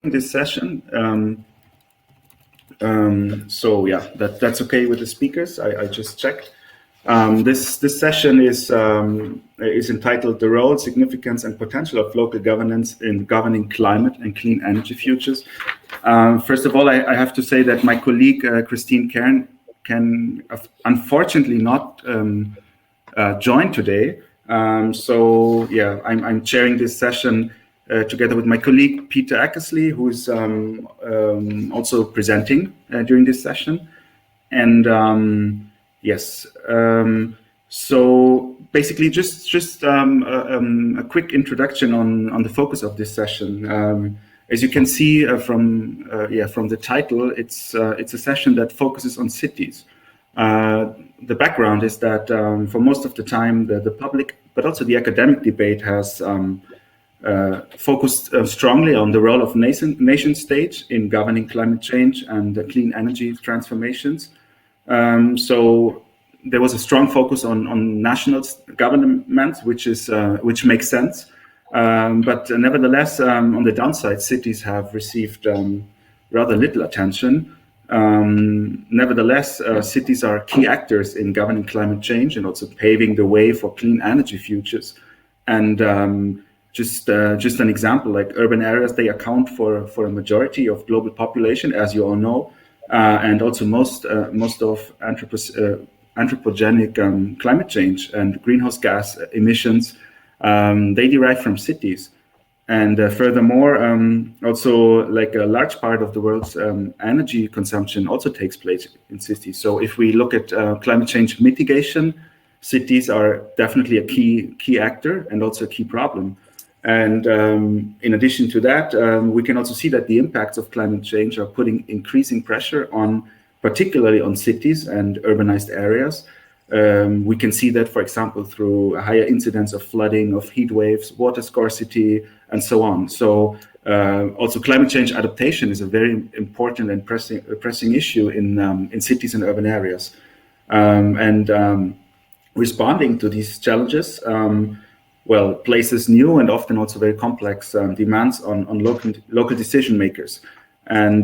this session. So yeah, that's okay with the speakers. I just checked. This session is entitled "The Role, Significance, and Potential of Local Governance in Governing Climate and Clean Energy Futures." First of all, I have to say that my colleague Christine Kern can unfortunately not join today. So yeah, I'm chairing this session together with my colleague Peter Eckersley, who is also presenting during this session. And yes, so basically just a quick introduction on the focus of this session. As you can see from the title, it's a session that focuses on cities. The background is that for most of the time, the public, but also the academic debate has focused strongly on the role of nation states in governing climate change and clean energy transformations. So there was a strong focus on national governments, which makes sense. But nevertheless, on the downside, cities have received rather little attention. Nevertheless, cities are key actors in governing climate change and also paving the way for clean energy futures. And just an example, like urban areas, they account for a majority of global population, as you all know, and also most of anthropogenic climate change and greenhouse gas emissions, they derive from cities. And furthermore, also like a large part of the world's energy consumption also takes place in cities. So if we look at climate change mitigation, cities are definitely a key actor and also a key problem. And in addition to that, we can also see that the impacts of climate change are putting increasing pressure on, particularly on cities and urbanized areas. We can see that, for example, through a higher incidence of flooding, of heat waves, water scarcity, and so on. So also climate change adaptation is a very important and pressing issue in cities and urban areas. And responding to these challenges, places new and often also very complex demands on local decision makers. And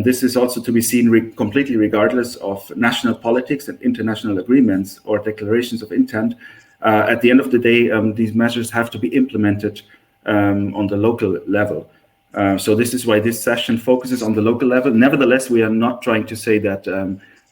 this is also to be seen completely regardless of national politics and international agreements or declarations of intent. At the end of the day, these measures have to be implemented on the local level. So this is why this session focuses on the local level. Nevertheless, we are not trying to say that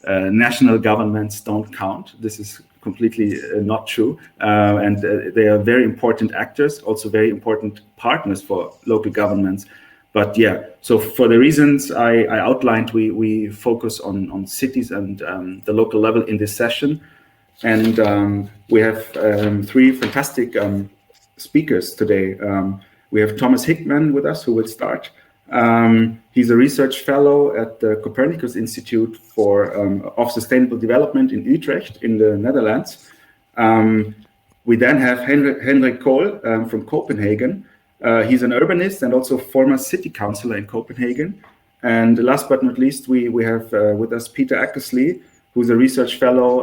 national governments don't count. This is completely not true. And they are very important actors, also very important partners for local governments. But yeah, so for the reasons I outlined, we focus on cities and the local level in this session. And we have three fantastic speakers today. We have Thomas Hickman with us, who will start. He's a research fellow at the Copernicus Institute of Sustainable Development in Utrecht in the Netherlands. We then have Henrik Kool from Copenhagen. He's an urbanist and also former city councillor in Copenhagen. And last but not least, we have with us Peter Eckersley, who's a research fellow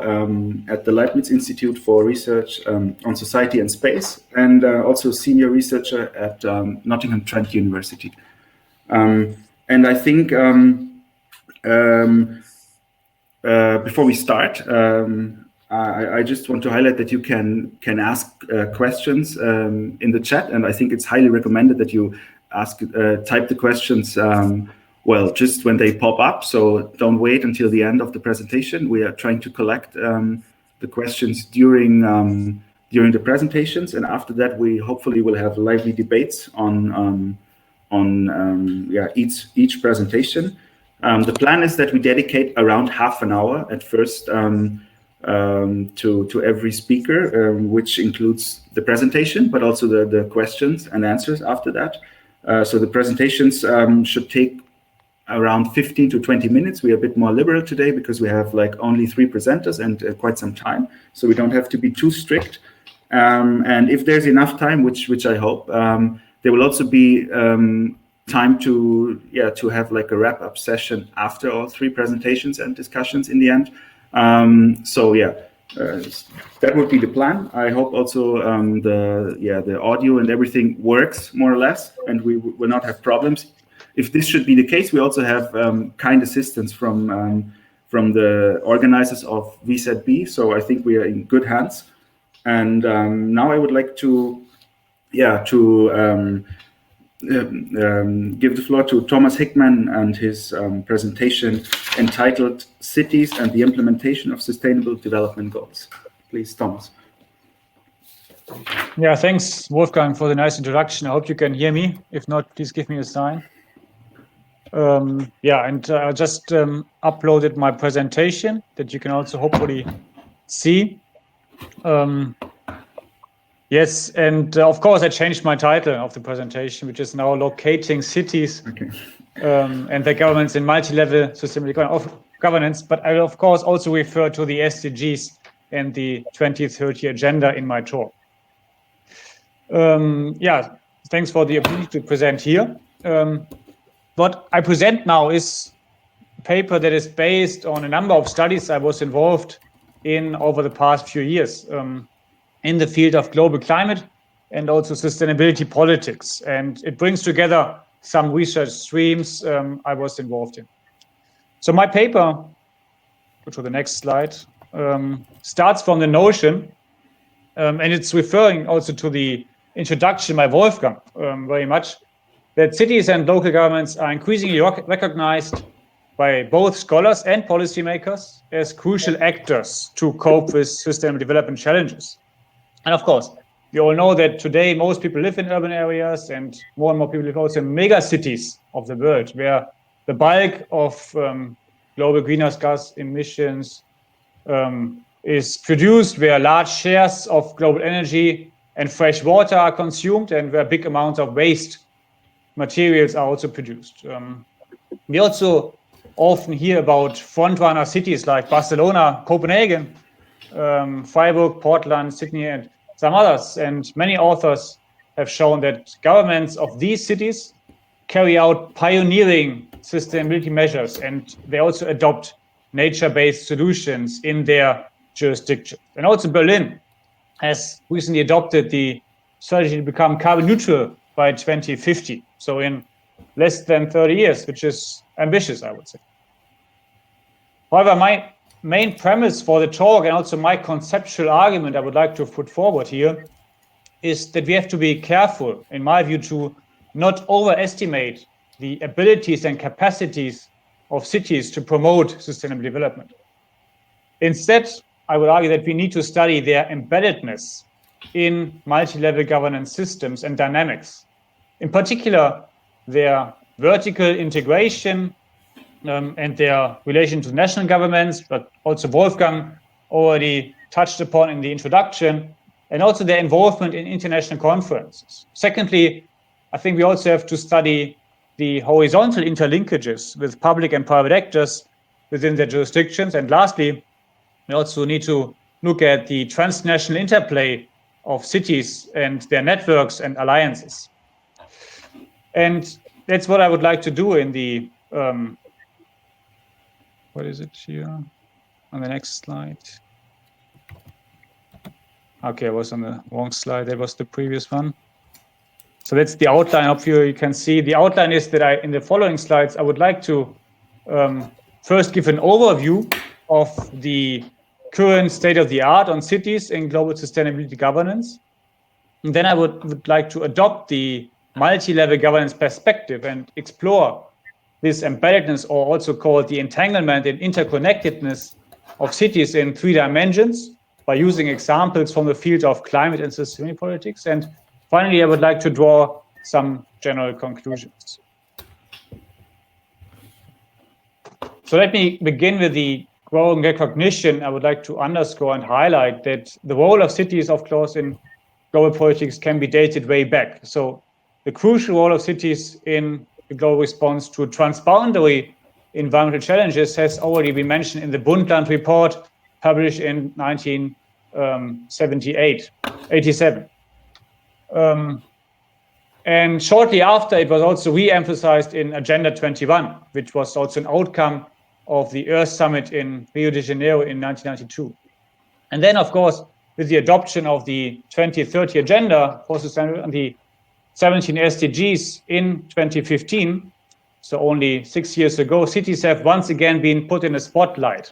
at the Leibniz Institute for Research on Society and Space, and also senior researcher at Nottingham Trent University. And I think before we start, I just want to highlight that you can ask questions in the chat, and I think it's highly recommended that you type the questions just when they pop up. So don't wait until the end of the presentation. We are trying to collect the questions during the presentations, and after that we hopefully will have lively debates on each presentation. The plan is that we dedicate around half an hour at first to every speaker, which includes the presentation, but also the questions and answers after that. So the presentations should take around 15 to 20 minutes. We are a bit more liberal today because we have only 3 presenters and quite some time, so we don't have to be too strict. And if there's enough time, which I hope, there will also be time to have a wrap-up session after all 3 presentations and discussions in the end. That would be the plan. I hope also the audio and everything works more or less, and we will not have problems if this should be the case, we also have kind assistance from the organizers of VZB. So I think we are in good hands. And now I would like to give the floor to Thomas Hickman and his presentation entitled Cities and the Implementation of Sustainable Development Goals. Please, Thomas. Yeah, thanks, Wolfgang, for the nice introduction. I hope you can hear me. If not, please give me a sign. I just uploaded my presentation that you can also hopefully see. Yes, and of course I changed my title of the presentation, which is now Locating Cities and their Governments in Multi-Level Sustainable Governance. But I will of course also refer to the SDGs and the 2030 Agenda in my talk. Thanks for the opportunity to present here. What I present now is a paper that is based on a number of studies I was involved in over the past few years in the field of global climate and also sustainability politics. And it brings together some research streams I was involved in. So my paper, go to the next slide, starts from the notion, and it's referring also to the introduction by Wolfgang very much, that cities and local governments are increasingly recognized by both scholars and policymakers as crucial actors to cope with sustainable development challenges. And of course, we all know that today most people live in urban areas and more people live also in mega cities of the world, where the bulk of global greenhouse gas emissions is produced, where large shares of global energy and fresh water are consumed, and where big amounts of waste materials are also produced. We also often hear about frontrunner cities like Barcelona, Copenhagen, Freiburg, Portland, Sydney, and some others. And many authors have shown that governments of these cities carry out pioneering sustainability measures, and they also adopt nature-based solutions in their jurisdiction. And also Berlin has recently adopted the strategy to become carbon neutral by 2050. So in less than 30 years, which is ambitious, I would say. However, my main premise for the talk and also my conceptual argument I would like to put forward here is that we have to be careful, in my view, to not overestimate the abilities and capacities of cities to promote sustainable development. Instead, I would argue that we need to study their embeddedness in multi-level governance systems and dynamics. In particular, their vertical integration and their relation to national governments, but also Wolfgang already touched upon in the introduction, and also their involvement in international conferences. Secondly, I think we also have to study the horizontal interlinkages with public and private actors within their jurisdictions. And lastly, we also need to look at the transnational interplay of cities and their networks and alliances. And that's what I would like to do in the, what is it here on the next slide? Okay, I was on the wrong slide. That was the previous one. So that's the outline up here. You can see the outline is that in the following slides, I would like to first give an overview of the current state of the art on cities in global sustainability governance. And then I would like to adopt the multi-level governance perspective and explore this embeddedness, or also called the entanglement and interconnectedness of cities in 3 dimensions by using examples from the field of climate and sustainability politics. And finally, I would like to draw some general conclusions. So let me begin with the growing recognition. I would like to underscore and highlight that the role of cities, of course, in global politics can be dated way back. So the crucial role of cities in the global response to transboundary environmental challenges has already been mentioned in the Brundtland report published in 1987. And shortly after, it was also re-emphasized in Agenda 21, which was also an outcome of the Earth Summit in Rio de Janeiro in 1992. And then, of course, with the adoption of the 2030 Agenda for Sustainability and the 17 SDGs in 2015, so only 6 years ago, cities have once again been put in the spotlight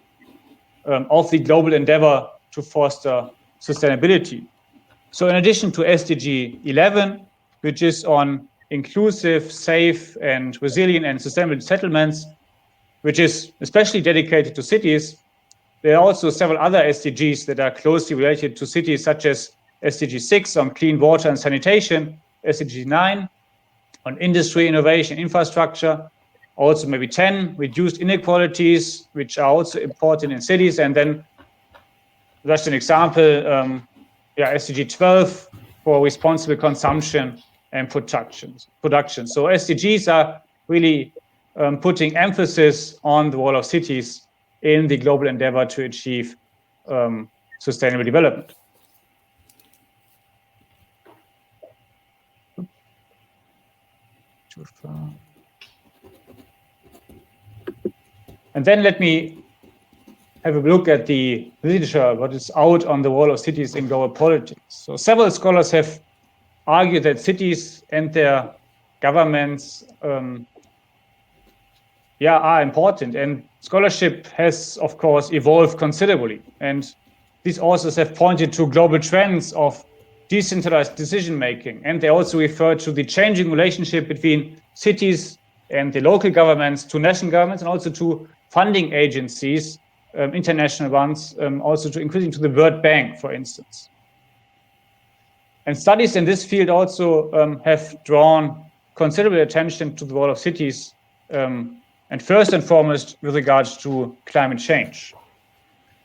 of the global endeavor to foster sustainability. So in addition to SDG 11, which is on inclusive, safe, and resilient and sustainable settlements, which is especially dedicated to cities, there are also several other SDGs that are closely related to cities, such as SDG 6 on clean water and sanitation, SDG 9 on industry, innovation, infrastructure, also maybe 10, reduced inequalities, which are also important in cities, and then just an example, SDG 12 for responsible consumption and production. So SDGs are really putting emphasis on the role of cities in the global endeavor to achieve sustainable development. Too far. And then let me have a look at the literature, what is out on the role of cities in global politics. So several scholars have argued that cities and their governments are important, and scholarship has, of course, evolved considerably. And these authors have pointed to global trends of decentralized decision-making, and they also refer to the changing relationship between cities and the local governments to national governments, and also to funding agencies, international ones, also to including to the World Bank, for instance. And studies in this field also have drawn considerable attention to the role of cities, and first and foremost with regards to climate change.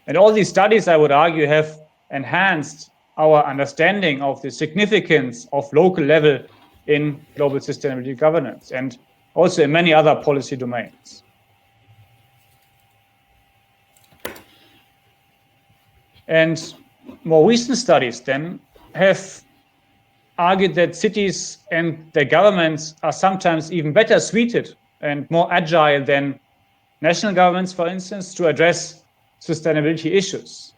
And all these studies, I would argue, have enhanced our understanding of the significance of local level in global sustainability governance, and also in many other policy domains. And more recent studies then have argued that cities and their governments are sometimes even better suited and more agile than national governments, for instance, to address sustainability issues,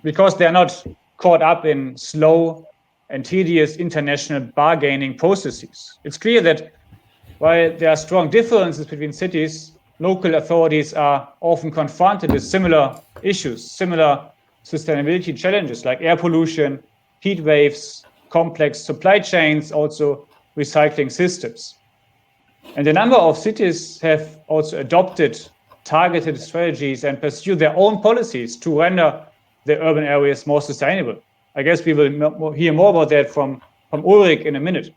because they are not caught up in slow and tedious international bargaining processes. It's clear that while there are strong differences between cities, local authorities are often confronted with similar issues, similar sustainability challenges like air pollution, heat waves, complex supply chains, also recycling systems. And a number of cities have also adopted targeted strategies and pursue their own policies to render the urban areas more sustainable. I guess we will hear more about that from Ulrich in a minute.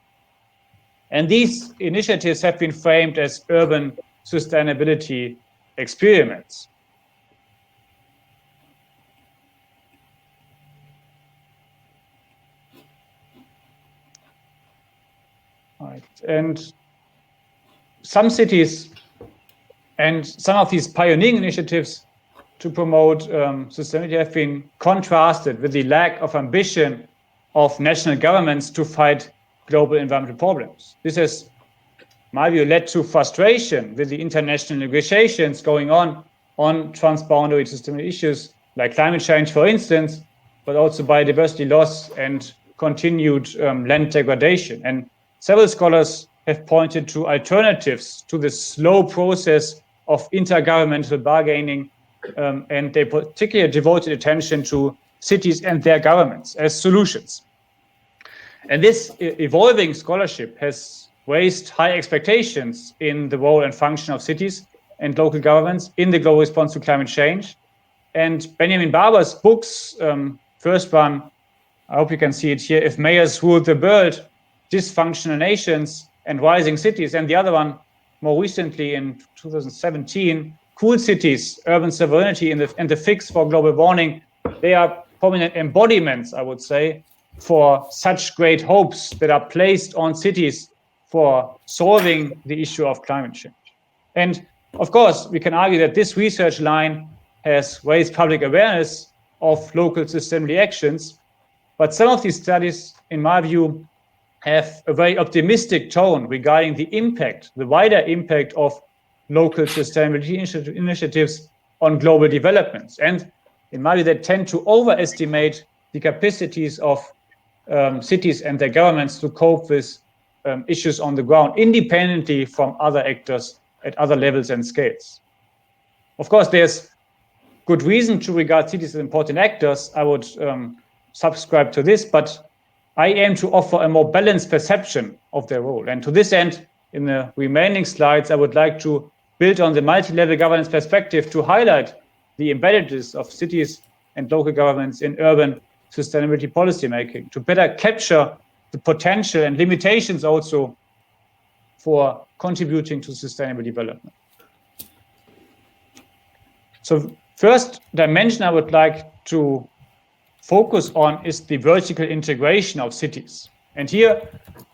And these initiatives have been framed as urban sustainability experiments. Right. And some cities and some of these pioneering initiatives to promote sustainability have been contrasted with the lack of ambition of national governments to fight global environmental problems. This has, in my view, led to frustration with the international negotiations going on transboundary sustainability issues like climate change, for instance, but also biodiversity loss and continued land degradation. And several scholars have pointed to alternatives to the slow process of intergovernmental bargaining, and they particularly devoted attention to cities and their governments as solutions. And this evolving scholarship has raised high expectations in the role and function of cities and local governments in the global response to climate change. And Benjamin Barber's books, first one, I hope you can see it here, If Mayors Ruled the World, Dysfunctional Nations and Rising Cities, and the other one more recently in 2017, Cool Cities, Urban Sovereignty and the Fix for Global Warming. They are prominent embodiments, I would say, for such great hopes that are placed on cities for solving the issue of climate change. And of course, we can argue that this research line has raised public awareness of local sustainability actions, but some of these studies, in my view, have a very optimistic tone regarding the impact, the wider impact of local sustainability initiatives on global developments. And in my view, they tend to overestimate the capacities of cities and their governments to cope with issues on the ground, independently from other actors at other levels and scales. Of course, there's good reason to regard cities as important actors. I would subscribe to this, but I aim to offer a more balanced perception of their role. And to this end, in the remaining slides, I would like to build on the multi-level governance perspective to highlight the embeddedness of cities and local governments in urban sustainability policymaking, to better capture the potential and limitations also for contributing to sustainable development. So first dimension I would like to focus on is the vertical integration of cities. And here,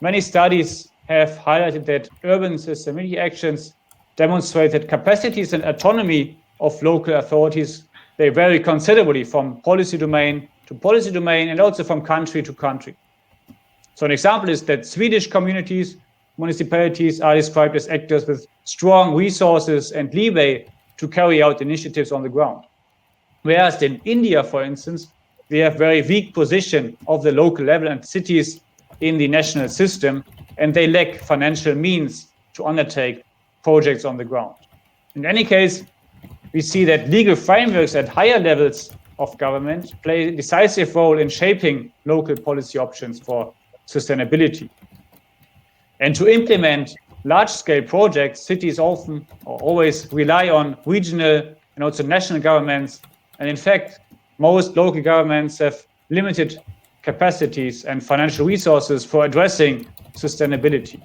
many studies have highlighted that urban sustainability actions demonstrate that capacities and autonomy of local authorities, they vary considerably from policy domain to policy domain and also from country to country. So an example is that Swedish communities, municipalities are described as actors with strong resources and leeway to carry out initiatives on the ground. Whereas in India, for instance, we have very weak position of the local level and cities in the national system, and they lack financial means to undertake projects on the ground. In any case, we see that legal frameworks at higher levels of government play a decisive role in shaping local policy options for sustainability. And to implement large-scale projects, cities often or always rely on regional and also national governments. And in fact, most local governments have limited capacities and financial resources for addressing sustainability.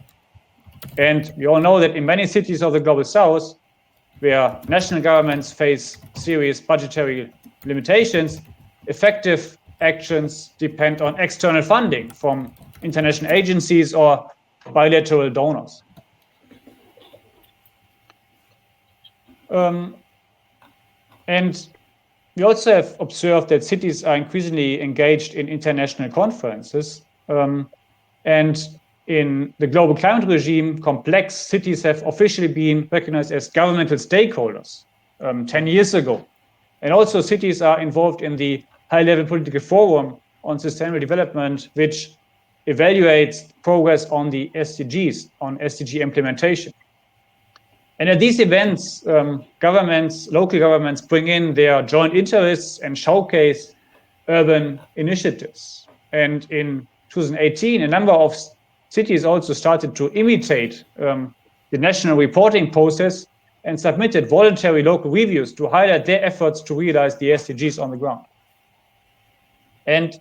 And we all know that in many cities of the Global South, where national governments face serious budgetary limitations, effective actions depend on external funding from international agencies or bilateral donors. And we also have observed that cities are increasingly engaged in international conferences. And in the global climate regime complex, cities have officially been recognized as governmental stakeholders 10 years ago. And also cities are involved in the high-level political forum on sustainable development, which evaluates progress on the SDGs, on SDG implementation. And at these events, local governments bring in their joint interests and showcase urban initiatives. And in 2018, a number of cities also started to imitate the national reporting process and submitted voluntary local reviews to highlight their efforts to realize the SDGs on the ground. And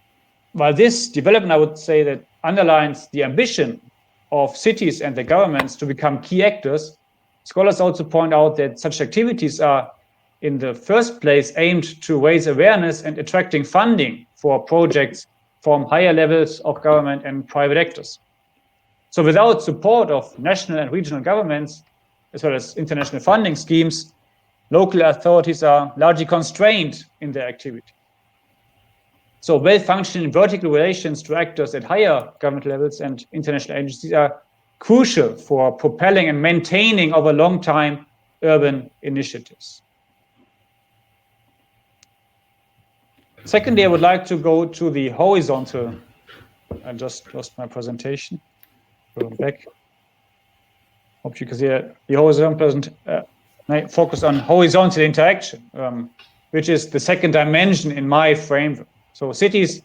while this development, I would say, that underlines the ambition of cities and their governments to become key actors, scholars also point out that such activities are, in the first place, aimed to raise awareness and attracting funding for projects from higher levels of government and private actors. So without support of national and regional governments, as well as international funding schemes, local authorities are largely constrained in their activity. So well-functioning vertical relations to actors at higher government levels and international agencies are crucial for propelling and maintaining over a long time urban initiatives. Secondly, I would like to go to the horizontal. I just lost my presentation. Going back. Hope you can see the horizontal focus on horizontal interaction, which is the second dimension in my framework. So cities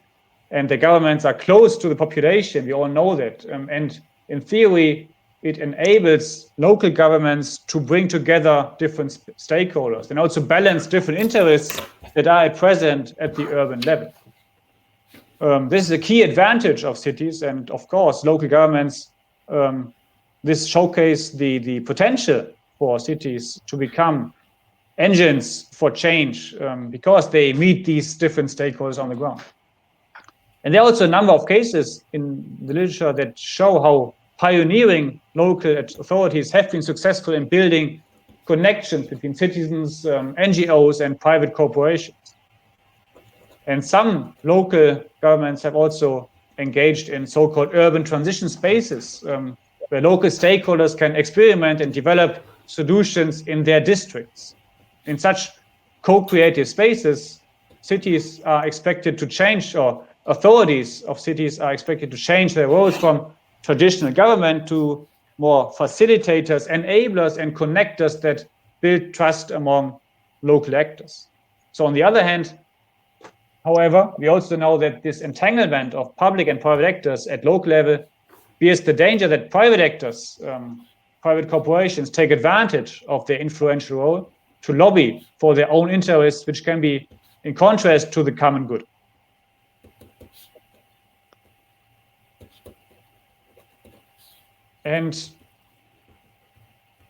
and the governments are close to the population. We all know that. And in theory, it enables local governments to bring together different stakeholders and also balance different interests that are present at the urban level. This is a key advantage of cities, and of course, local governments. This showcase the potential for cities to become engines for change because they meet these different stakeholders on the ground. And there are also a number of cases in the literature that show how pioneering local authorities have been successful in building connections between citizens, NGOs, and private corporations. And some local governments have also engaged in so-called urban transition spaces, where local stakeholders can experiment and develop solutions in their districts. In such co-creative spaces, cities are expected to change, or authorities of cities are expected to change their roles from traditional government to more facilitators, enablers, and connectors that build trust among local actors. So on the other hand, however, we also know that this entanglement of public and private actors at local level bears the danger that private actors, private corporations, take advantage of their influential role to lobby for their own interests, which can be in contrast to the common good. And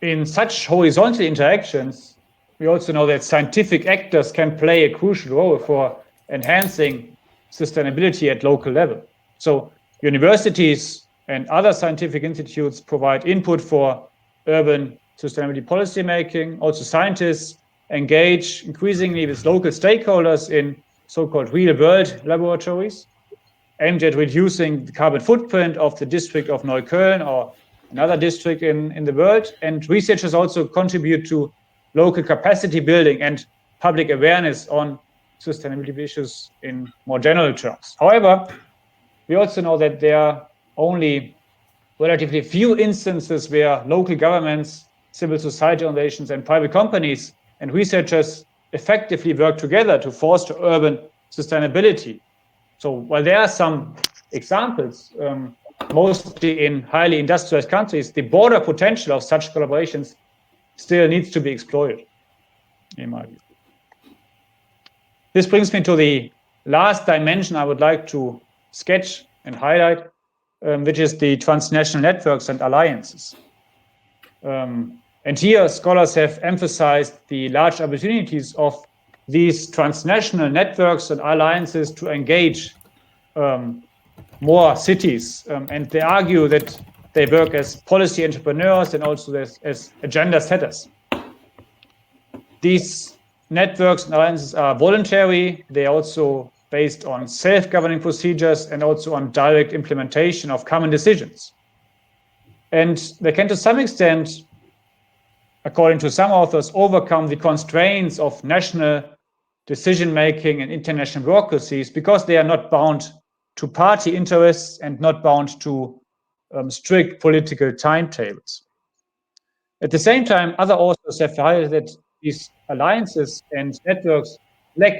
in such horizontal interactions, we also know that scientific actors can play a crucial role for enhancing sustainability at local level. So universities and other scientific institutes provide input for urban sustainability policy making. Also, scientists engage increasingly with local stakeholders in so-called real-world laboratories aimed at reducing the carbon footprint of the district of Neukölln or another district in the world. And researchers also contribute to local capacity building and public awareness on sustainability issues in more general terms. However, we also know that there are only relatively few instances where local governments, civil society organizations, and private companies and researchers effectively work together to foster urban sustainability. So while there are some examples, mostly in highly industrialized countries, the broader potential of such collaborations still needs to be exploited, in my view. This brings me to the last dimension I would like to sketch and highlight, which is the transnational networks and alliances. And here, scholars have emphasized the large opportunities of these transnational networks and alliances to engage more cities. And they argue that they work as policy entrepreneurs and also as agenda setters. These networks and alliances are voluntary. They are also based on self-governing procedures and also on direct implementation of common decisions. And they can, to some extent, according to some authors, overcome the constraints of national decision-making and international bureaucracies because they are not bound to party interests and not bound to strict political timetables. At the same time, other authors have highlighted that these alliances and networks lack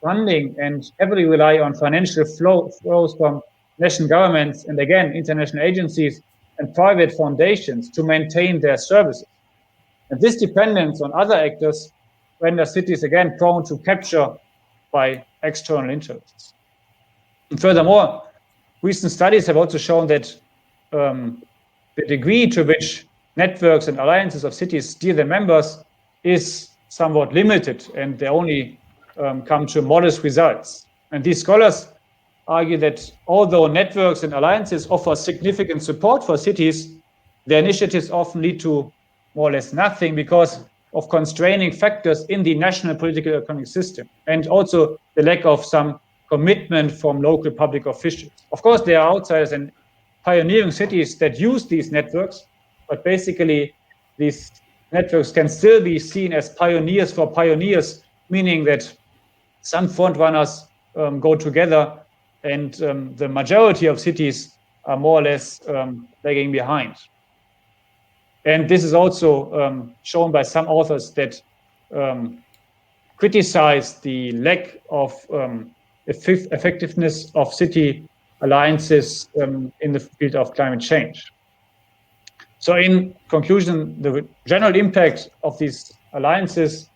funding and heavily rely on financial flows from national governments and, again, international agencies and private foundations to maintain their services. And this dependence on other actors renders cities, again, prone to capture by external interests. And furthermore, recent studies have also shown that the degree to which networks and alliances of cities steer their members is somewhat limited, and they only come to modest results. And these scholars argue that although networks and alliances offer significant support for cities, their initiatives often lead to more or less nothing because of constraining factors in the national political economic system, and also the lack of some commitment from local public officials. Of course, there are outsiders and pioneering cities that use these networks, but basically these networks can still be seen as pioneers for pioneers, meaning that some front runners go together and the majority of cities are more or less lagging behind. And this is also shown by some authors that criticize the lack of effectiveness of city alliances in the field of climate change. So in conclusion, the general impact of these alliances,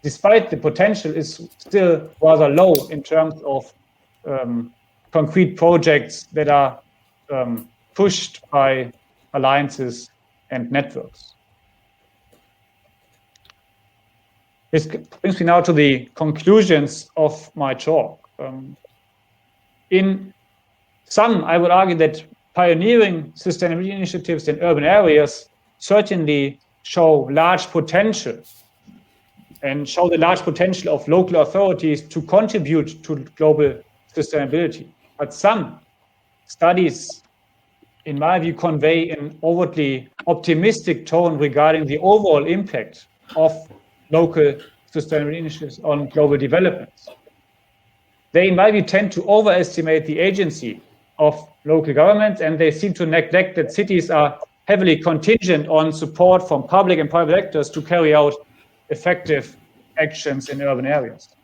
despite the potential, is still rather low in terms of concrete projects that are pushed by alliances and networks. This brings me now to the conclusions of my talk. In sum, I would argue that pioneering sustainability initiatives in urban areas certainly show large potential and show the large potential of local authorities to contribute to global sustainability. But some studies, in my view, convey an overtly optimistic tone regarding the overall impact of local sustainability initiatives on global development. They, in my view, tend to overestimate the agency of local governments, and they seem to neglect that cities are heavily contingent on support from public and private actors to carry out effective actions in urban areas.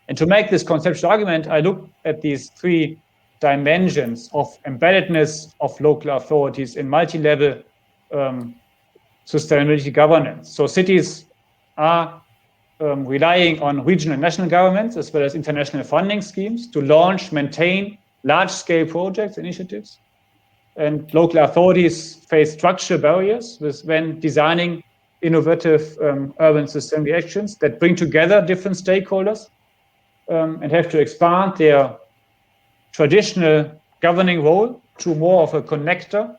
And to make this conceptual argument, I look at these three dimensions of embeddedness of local authorities in multi-level sustainability governance. So cities are relying on regional and national governments as well as international funding schemes to launch, maintain large-scale projects, initiatives. And local authorities face structural barriers when designing innovative urban sustainability actions that bring together different stakeholders and have to expand their traditional governing role to more of a connector.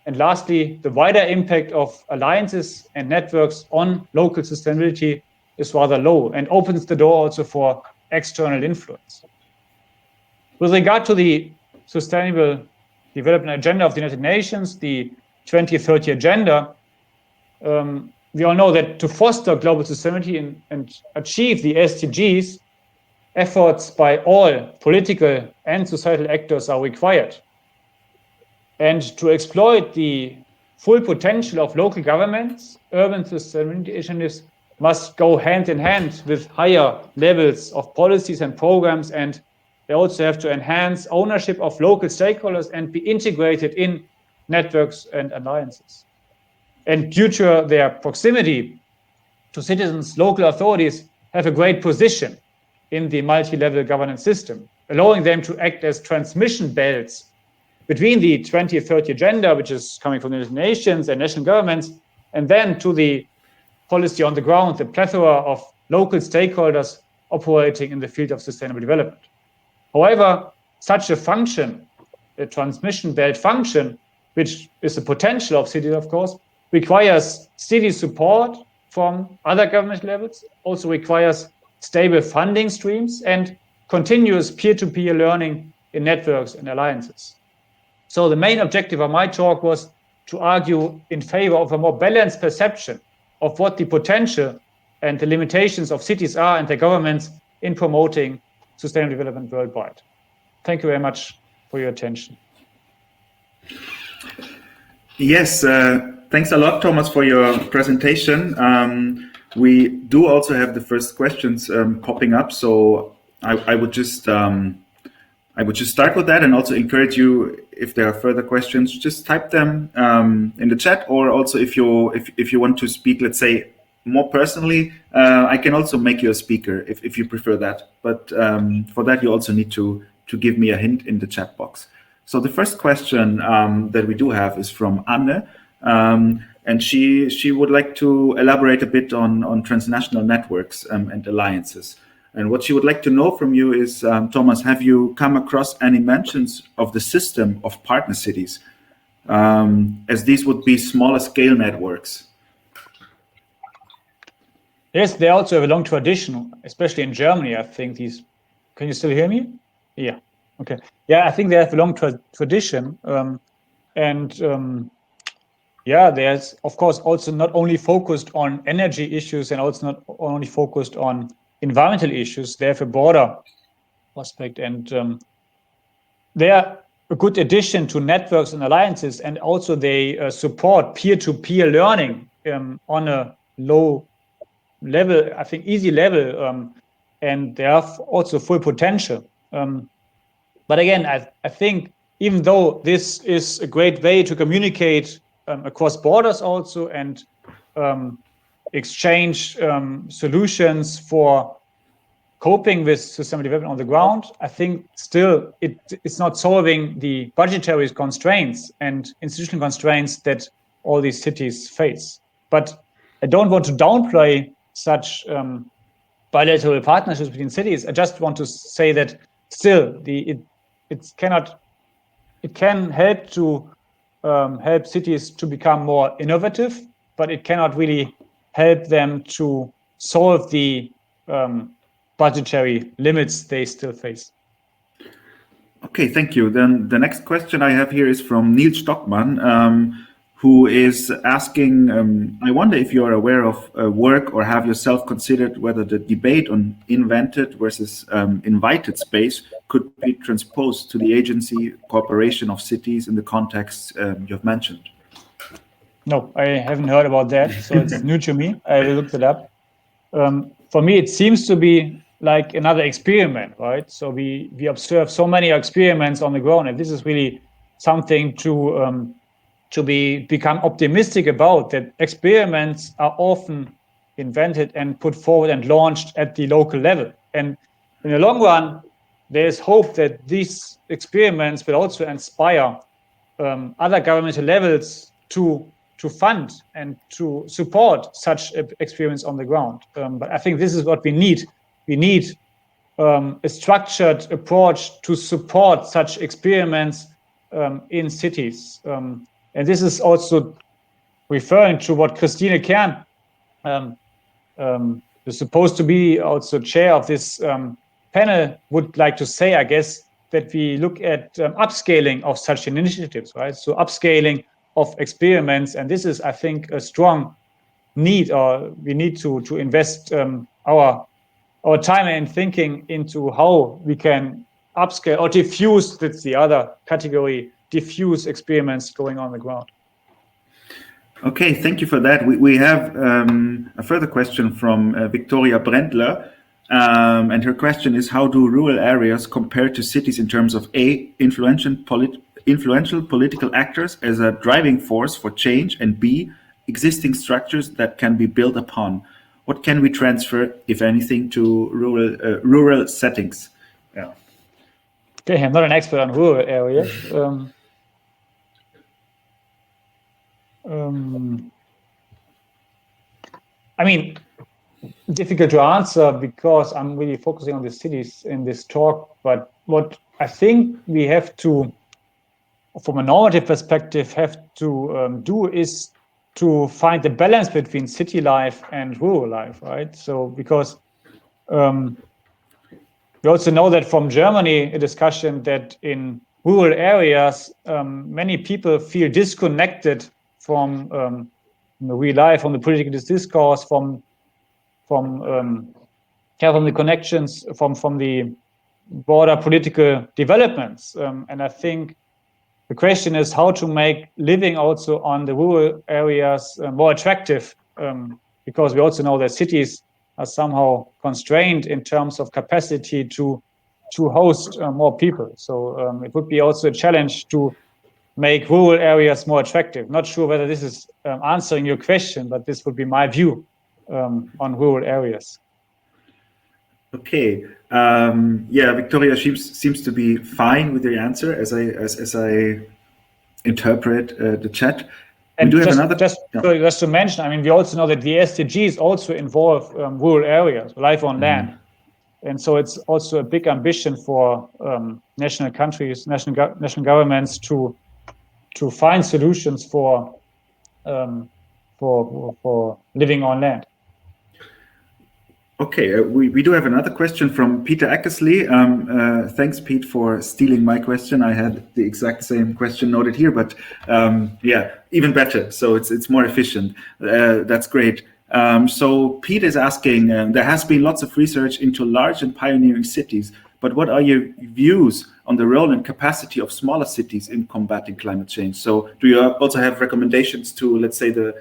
And lastly, the wider impact of alliances and networks on local sustainability is rather low and opens the door also for external influence. With regard to the Sustainable Development Agenda of the United Nations, the 2030 Agenda, we all know that to foster global sustainability and achieve the SDGs, efforts by all political and societal actors are required. And to exploit the full potential of local governments, urban sustainability initiatives must go hand in hand with higher levels of policies and programs, and they also have to enhance ownership of local stakeholders and be integrated in networks and alliances. And due to their proximity to citizens, local authorities have a great position in the multi-level governance system, allowing them to act as transmission belts between the 2030 Agenda, which is coming from the United Nations and national governments, and then to the policy on the ground, the plethora of local stakeholders operating in the field of sustainable development. However, such a function, a transmission belt function, which is the potential of cities, of course, requires steady support from other government levels, also requires stable funding streams and continuous peer-to-peer learning in networks and alliances. So the main objective of my talk was to argue in favor of a more balanced perception of what the potential and the limitations of cities are and their governments in promoting sustainable development worldwide. Thank you very much for your attention. Yes, thanks a lot, Thomas, for your presentation. We do also have the first questions popping up, so I would just start with that, and also encourage you, if there are further questions, just type them in the chat, or also if you want to speak, let's say, more personally, I can also make you a speaker if you prefer that. But for that, you also need to give me a hint in the chat box. So the first question that we do have is from Anne, and she would like to elaborate a bit on transnational networks and alliances. And what she would like to know from you is, Thomas, have you come across any mentions of the system of partner cities, as these would be smaller scale networks? Yes, they also have a long tradition, especially in Germany. I think these. Can you still hear me? Yeah. Okay. Yeah, I think they have a long tradition, yeah, there's of course also not only focused on energy issues and also not only focused on environmental issues. They have a broader aspect, and they are a good addition to networks and alliances, and also they support peer-to-peer learning on a low level, I think easy level, and they have also full potential. But again, I think even though this is a great way to communicate across borders also and exchange solutions for coping with sustainable development on the ground, I think still it's not solving the budgetary constraints and institutional constraints that all these cities face. But I don't want to downplay such bilateral partnerships between cities. I just want to say that still it can help to help cities to become more innovative, but it cannot really help them to solve the budgetary limits they still face. Okay, thank you. Then the next question I have here is from Neil Stockman, who is asking, I wonder if you are aware of work or have yourself considered whether the debate on invented versus invited space could be transposed to the agency cooperation of cities in the context you've mentioned. No, I haven't heard about that, so it's new to me. I will look it up. For me, it seems to be like another experiment, right? So we observe so many experiments on the ground, and this is really something to become optimistic about, that experiments are often invented and put forward and launched at the local level. And in the long run, there's hope that these experiments will also inspire other governmental levels to fund and to support such experiments on the ground. But I think this is what we need. We need a structured approach to support such experiments in cities. And this is also referring to what Christine Kern is supposed to be also chair of this panel would like to say, I guess, that we look at upscaling of such initiatives, right? So upscaling of experiments, and this is, I think, a strong need, or we need to invest our time and thinking into how we can upscale or diffuse, that's the other category, diffuse experiments going on the ground. Okay, thank you for that. We have a further question from Victoria Brendler, and her question is, how do rural areas compare to cities in terms of A, influential political actors as a driving force for change, and B, existing structures that can be built upon? What can we transfer, if anything, to rural settings? Yeah. Okay, I'm not an expert on rural areas. I mean, difficult to answer because I'm really focusing on the cities in this talk. But what I think we have to, from a normative perspective, have to do is to find the balance between city life and rural life, right? So because we also know that from Germany, a discussion that in rural areas, many people feel disconnected from the real life, from the political discourse, from the connections, from the broader political developments. And I think the question is how to make living also on the rural areas more attractive, because we also know that cities are somehow constrained in terms of capacity to host more people. So it would be also a challenge to make rural areas more attractive. Not sure whether this is answering your question, but this would be my view on rural areas. Okay. Yeah, Victoria seems to be fine with the answer as I interpret the chat. And we do have another. Just to mention, I mean, we also know that the SDGs also involve rural areas, life on land, and so it's also a big ambition for national countries, national governments to find solutions for living on land. Okay, we do have another question from Peter Eckersley. Thanks, Pete, for stealing my question. I had the exact same question noted here, but yeah, even better. So it's more efficient. That's great. So Pete is asking, there has been lots of research into large and pioneering cities, but what are your views on the role and capacity of smaller cities in combating climate change? So do you also have recommendations to, let's say, the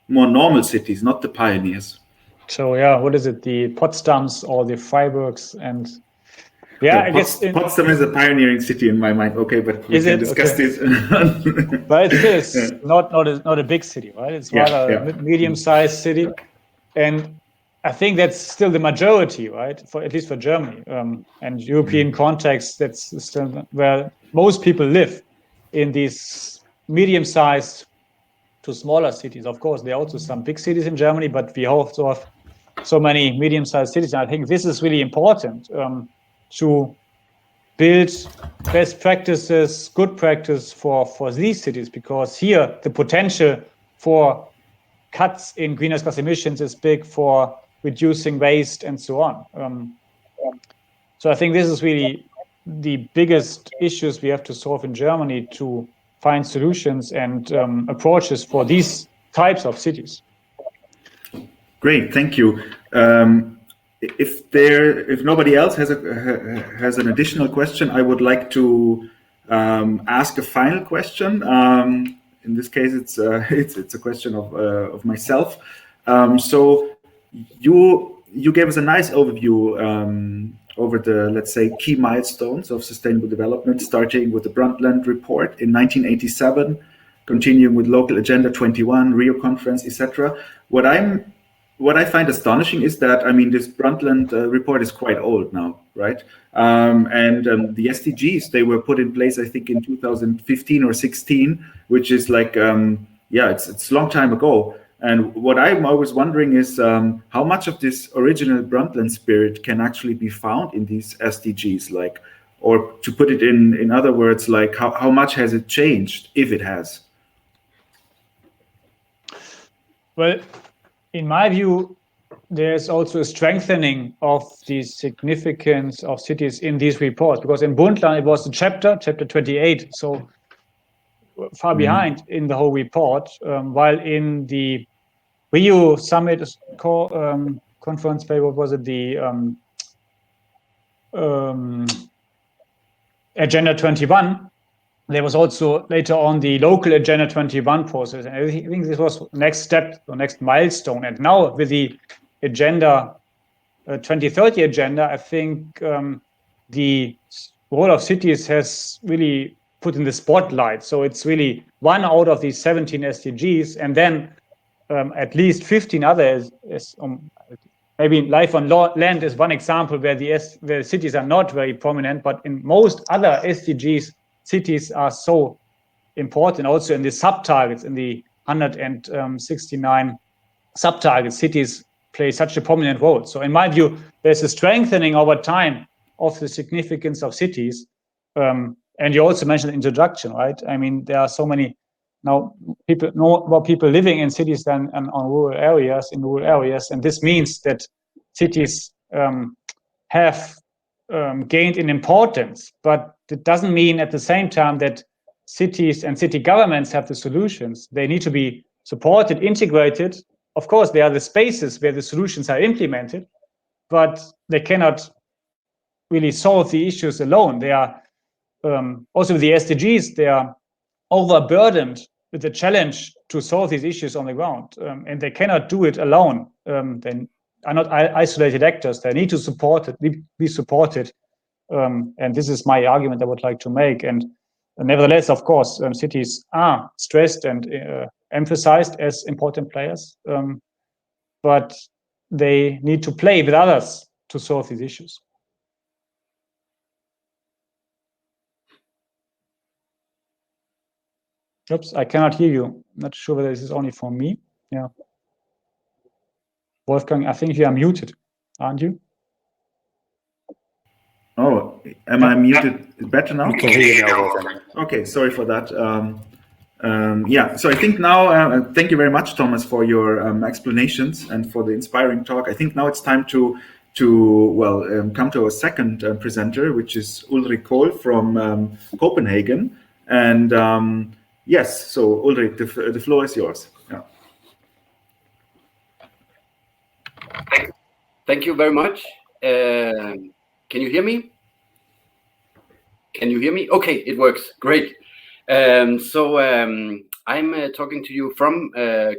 more normal cities, not the pioneers? So yeah, what is it? The Potsdams or the Freiburgs, and yeah, I guess Potsdam is a pioneering city in my mind. Okay, but we can discuss this. But it is not a big city, right? It's rather a medium-sized city, and I think that's still the majority, right? At least for Germany and European context, that's still where most people live, in these medium-sized to smaller cities. Of course, there are also some big cities in Germany, but we also have so many medium-sized cities. And I think this is really important to build best practices, good practice for these cities, because here the potential for cuts in greenhouse gas emissions is big, for reducing waste and so on. So I think this is really the biggest issues we have to solve in Germany, to find solutions and approaches for these types of cities. Great, thank you. If nobody else has an additional question, I would like to ask a final question. In this case, it's a question of myself. So you gave us a nice overview over the, let's say, key milestones of sustainable development, starting with the Brundtland Report in 1987, continuing with Local Agenda 21, Rio Conference, etc. What I find astonishing is that, I mean, this Brundtland report is quite old now, right? And the SDGs, they were put in place, I think, in 2015 or 16, which is like, it's a long time ago. And what I'm always wondering is how much of this original Brundtland spirit can actually be found in these SDGs, like, or to put it in other words, like how much has it changed, if it has? Well, in my view, there's also a strengthening of the significance of cities in these reports, because in Brundtland it was the chapter 28, so far behind in the whole report, while in the Rio Summit conference paper, was it the Agenda 21, there was also later on the local Agenda 21 process. And I think this was next step, the next milestone. And now with the Agenda 2030 agenda, I think the role of cities has really put in the spotlight. So it's really one out of these 17 SDGs, and then at least 15 others. Maybe life on land is one example where the cities are not very prominent, but in most other SDGs, cities are so important. Also in the sub-targets, in the 169 sub-targets, cities play such a prominent role. So in my view, there's a strengthening over time of the significance of cities. And you also mentioned introduction, right? I mean, there are so many now people, more people living in cities than in rural areas, and this means that cities have gained in importance, but it doesn't mean at the same time that cities and city governments have the solutions. They need to be supported, integrated. Of course, they are the spaces where the solutions are implemented, but they cannot really solve the issues alone. They are also with the SDGs, they are overburdened with the challenge to solve these issues on the ground, and they cannot do it alone. They are not isolated actors. They need to be supported, and this is my argument I would like to make. And nevertheless, of course, cities are stressed and emphasized as important players, but they need to play with others to solve these issues. Oops, I cannot hear you. Not sure whether this is only for me. Yeah. Wolfgang, I think you are muted, aren't you? Oh, am I muted better now? We can hear you now, Wolfgang. Okay, sorry for that. So I think now, thank you very much, Thomas, for your explanations and for the inspiring talk. I think now it's time to come to our second presenter, which is Ulrich Kohl from Copenhagen. And yes, so Ulrich, the floor is yours. Yeah. Thank you very much. Can you hear me? Can you hear me? Okay, it works. Great. I'm talking to you from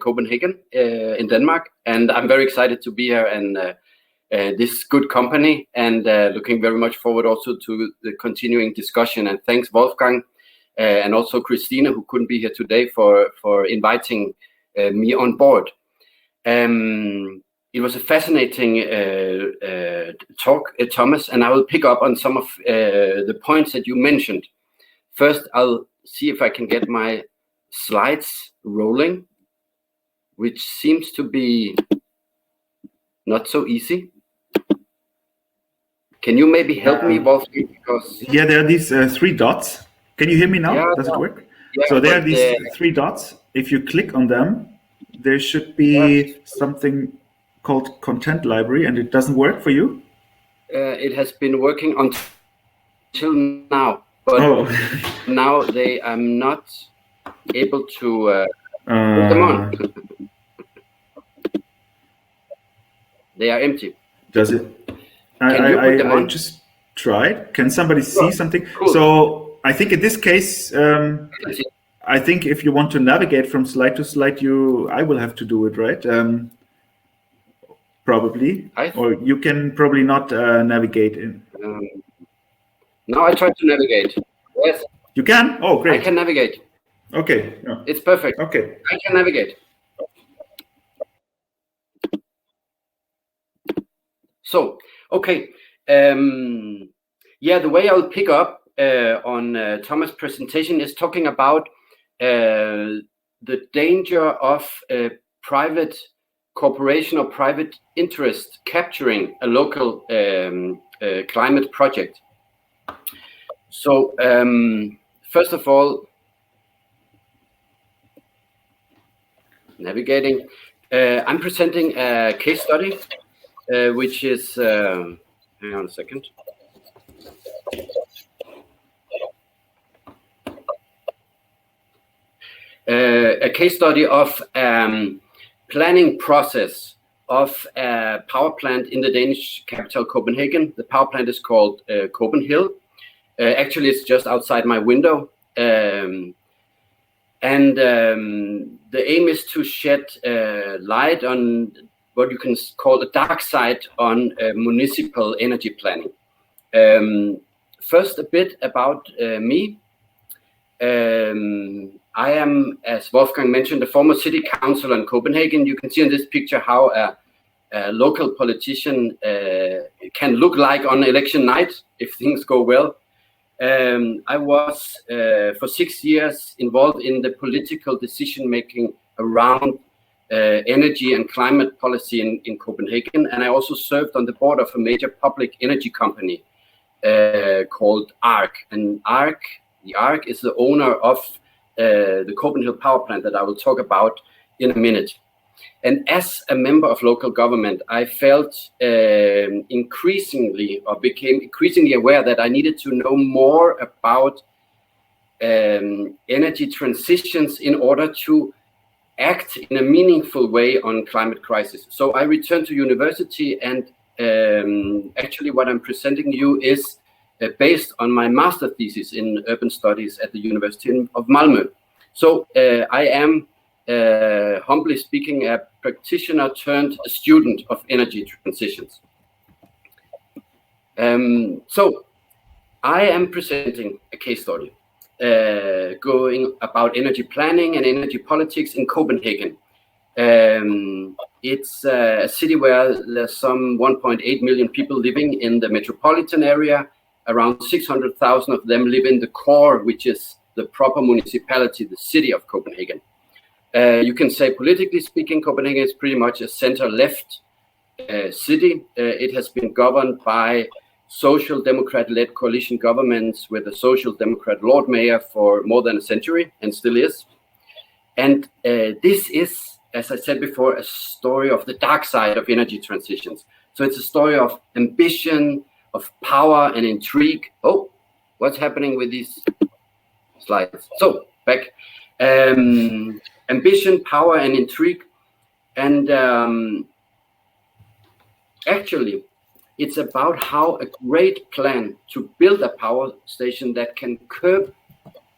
Copenhagen in Denmark, and I'm very excited to be here and this good company, and looking very much forward also to the continuing discussion. And thanks, Wolfgang, and also Christina, who couldn't be here today, for inviting me on board. It was a fascinating talk, Thomas, and I will pick up on some of the points that you mentioned. First, I'll see if I can get my slides rolling, which seems to be not so easy. Can you maybe help me, Wolfgang? Because yeah, there are these three dots. Can you hear me now? Does it work? Yeah, so there are these three dots. If you click on them, there should be something called Content Library, and it doesn't work for you? It has been working until now, but now I'm not able to put them on? They are empty. Does it? I just tried. Can somebody see something? Cool. So I think in this case, I think if you want to navigate from slide to slide, I will have to do it, right? Probably. Or you can probably not navigate in. No, I tried to navigate. Yes. You can? Oh, great. I can navigate. Okay. Yeah. It's perfect. Okay. I can navigate. So, okay. Yeah, the way I'll pick up on Thomas' presentation is talking about the danger of private corporation or private interest capturing a local climate project. So, first of all, navigating, I'm presenting a case study, which is, hang on a second. A case study of planning process of a power plant in the Danish capital, Copenhagen. The power plant is called Copenhill. Actually, it's just outside my window. And the aim is to shed light on what you can call a dark side on municipal energy planning. First, a bit about me. I am, as Wolfgang mentioned, a former city councillor in Copenhagen. You can see in this picture how a local politician can look like on election night if things go well. I was for 6 years involved in the political decision making around energy and climate policy in Copenhagen, and I also served on the board of a major public energy company called ARC. And the ARC is the owner of the Copenhill power plant that I will talk about in a minute. And as a member of local government, I felt became increasingly aware that I needed to know more about energy transitions in order to act in a meaningful way on climate crisis. So I returned to university, and actually what I'm presenting you is based on my master thesis in urban studies at the University of Malmö. So I am, humbly speaking, a practitioner turned a student of energy transitions. So I am presenting a case study going about energy planning and energy politics in Copenhagen. It's a city where there's some 1.8 million people living in the metropolitan area. Around 600,000 of them live in the core, which is the proper municipality, the city of Copenhagen. You can say, politically speaking, Copenhagen is pretty much a center-left city. It has been governed by social democrat-led coalition governments with a social democrat lord mayor for more than a century, and still is. And this is, as I said before, a story of the dark side of energy transitions. So it's a story of ambition, of power and intrigue. Oh, what's happening with these slides? So back. Ambition, power and intrigue. And actually, it's about how a great plan to build a power station that can curb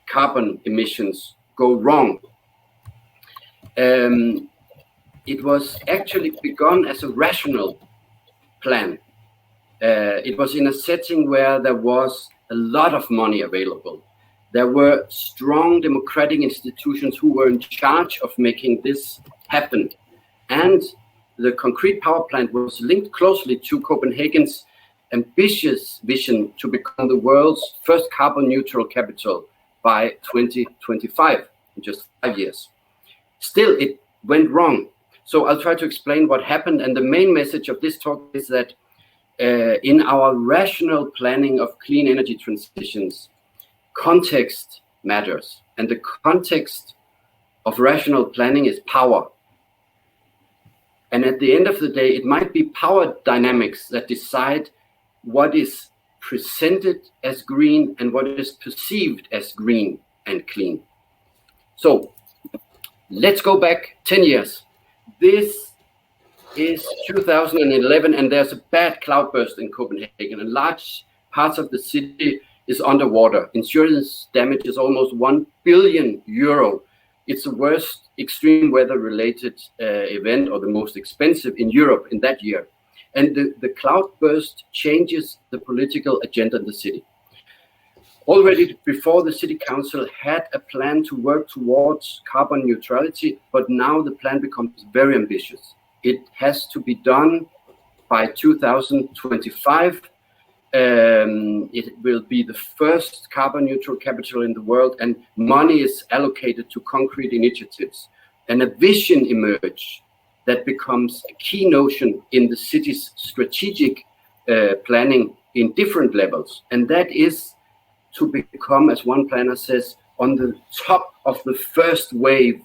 carbon emissions go wrong. It was actually begun as a rational plan. It was in a setting where there was a lot of money available. There were strong democratic institutions who were in charge of making this happen. And the concrete power plant was linked closely to Copenhagen's ambitious vision to become the world's first carbon neutral capital by 2025, in just 5 years. Still, it went wrong. So I'll try to explain what happened. And the main message of this talk is that in our rational planning of clean energy transitions, context matters. And the context of rational planning is power. And at the end of the day, it might be power dynamics that decide what is presented as green and what is perceived as green and clean. So let's go back 10 years. This is 2011, and there's a bad cloudburst in Copenhagen, and large parts of the city is underwater. Insurance damage is almost 1 billion euro. It's the worst extreme weather-related event, or the most expensive in Europe in that year. And the cloudburst changes the political agenda in the city. Already before, the city council had a plan to work towards carbon neutrality, but now the plan becomes very ambitious. It has to be done by 2025. It will be the first carbon neutral capital in the world, and money is allocated to concrete initiatives. And a vision emerges that becomes a key notion in the city's strategic planning in different levels. And that is to become, as one planner says, on the top of the first wave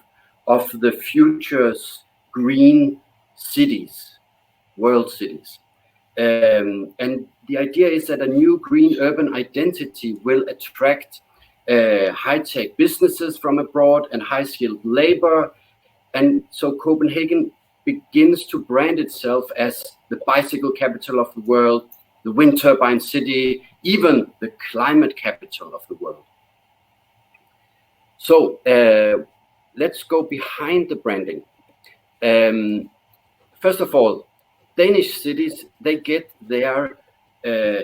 of the future's green cities, world cities. And the idea is that a new green urban identity will attract high-tech businesses from abroad and high-skilled labor. And so Copenhagen begins to brand itself as the bicycle capital of the world, the wind turbine city, even the climate capital of the world. So let's go behind the branding. First of all, Danish cities, they get their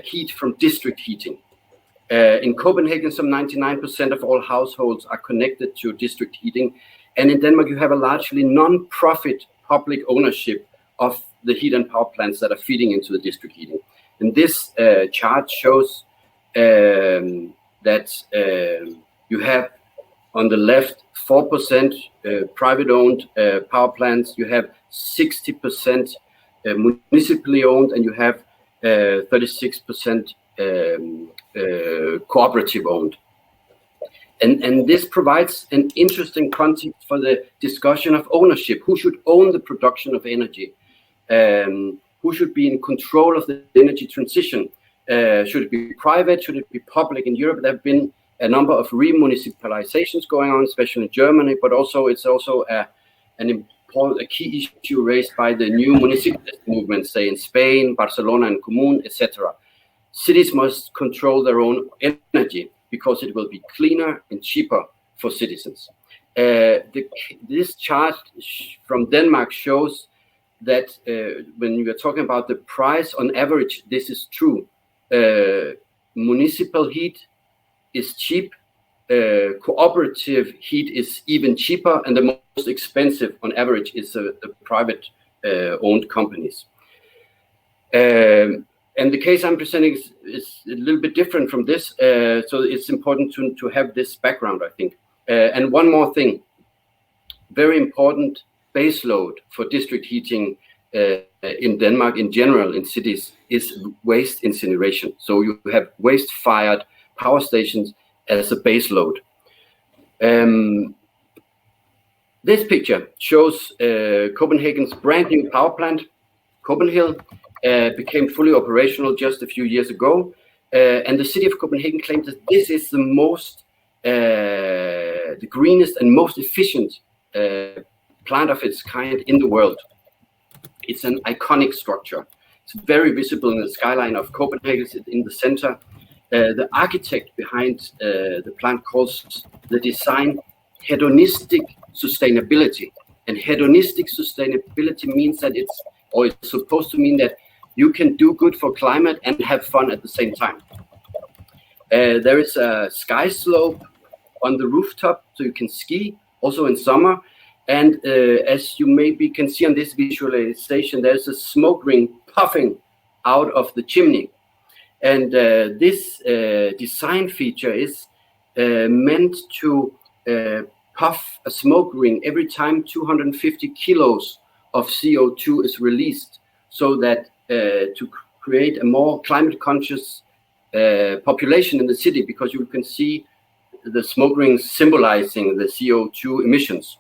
heat from district heating. In Copenhagen, some 99% of all households are connected to district heating. And in Denmark, you have a largely non-profit public ownership of the heat and power plants that are feeding into the district heating. And this chart shows that you have on the left 4% private-owned power plants, you have 60% municipally owned, and you have 36% cooperative owned. And this provides an interesting context for the discussion of ownership. Who should own the production of energy? Who should be in control of the energy transition? Should it be private? Should it be public? In Europe, there have been a number of remunicipalizations going on, especially in Germany, but also it's also a key issue raised by the new municipalist movements, say in Spain, Barcelona and Común, etc. Cities must control their own energy because it will be cleaner and cheaper for citizens. This chart from Denmark shows that when you are talking about the price on average, this is true. Municipal heat is cheap, cooperative heat is even cheaper, and the most expensive on average is the private owned companies. And the case I'm presenting is a little bit different from this, so it's important to have this background, I think. And one more thing, very important base load for district heating in Denmark in general, in cities, is waste incineration. So you have waste-fired power stations as a base load. This picture shows Copenhagen's brand new power plant, Copenhill, became fully operational just a few years ago. And the city of Copenhagen claims that this is the most, the greenest and most efficient plant of its kind in the world. It's an iconic structure. It's very visible in the skyline of Copenhagen. It's in the center. The architect behind the plant calls the design hedonistic sustainability. And hedonistic sustainability means that it's supposed to mean that you can do good for climate and have fun at the same time. There is a ski slope on the rooftop, so you can ski also in summer. And as you maybe can see on this visualization, there's a smoke ring puffing out of the chimney. And this design feature is meant to puff a smoke ring every time 250 kilos of CO2 is released, so that to create a more climate conscious population in the city, because you can see the smoke rings symbolizing the CO2 emissions.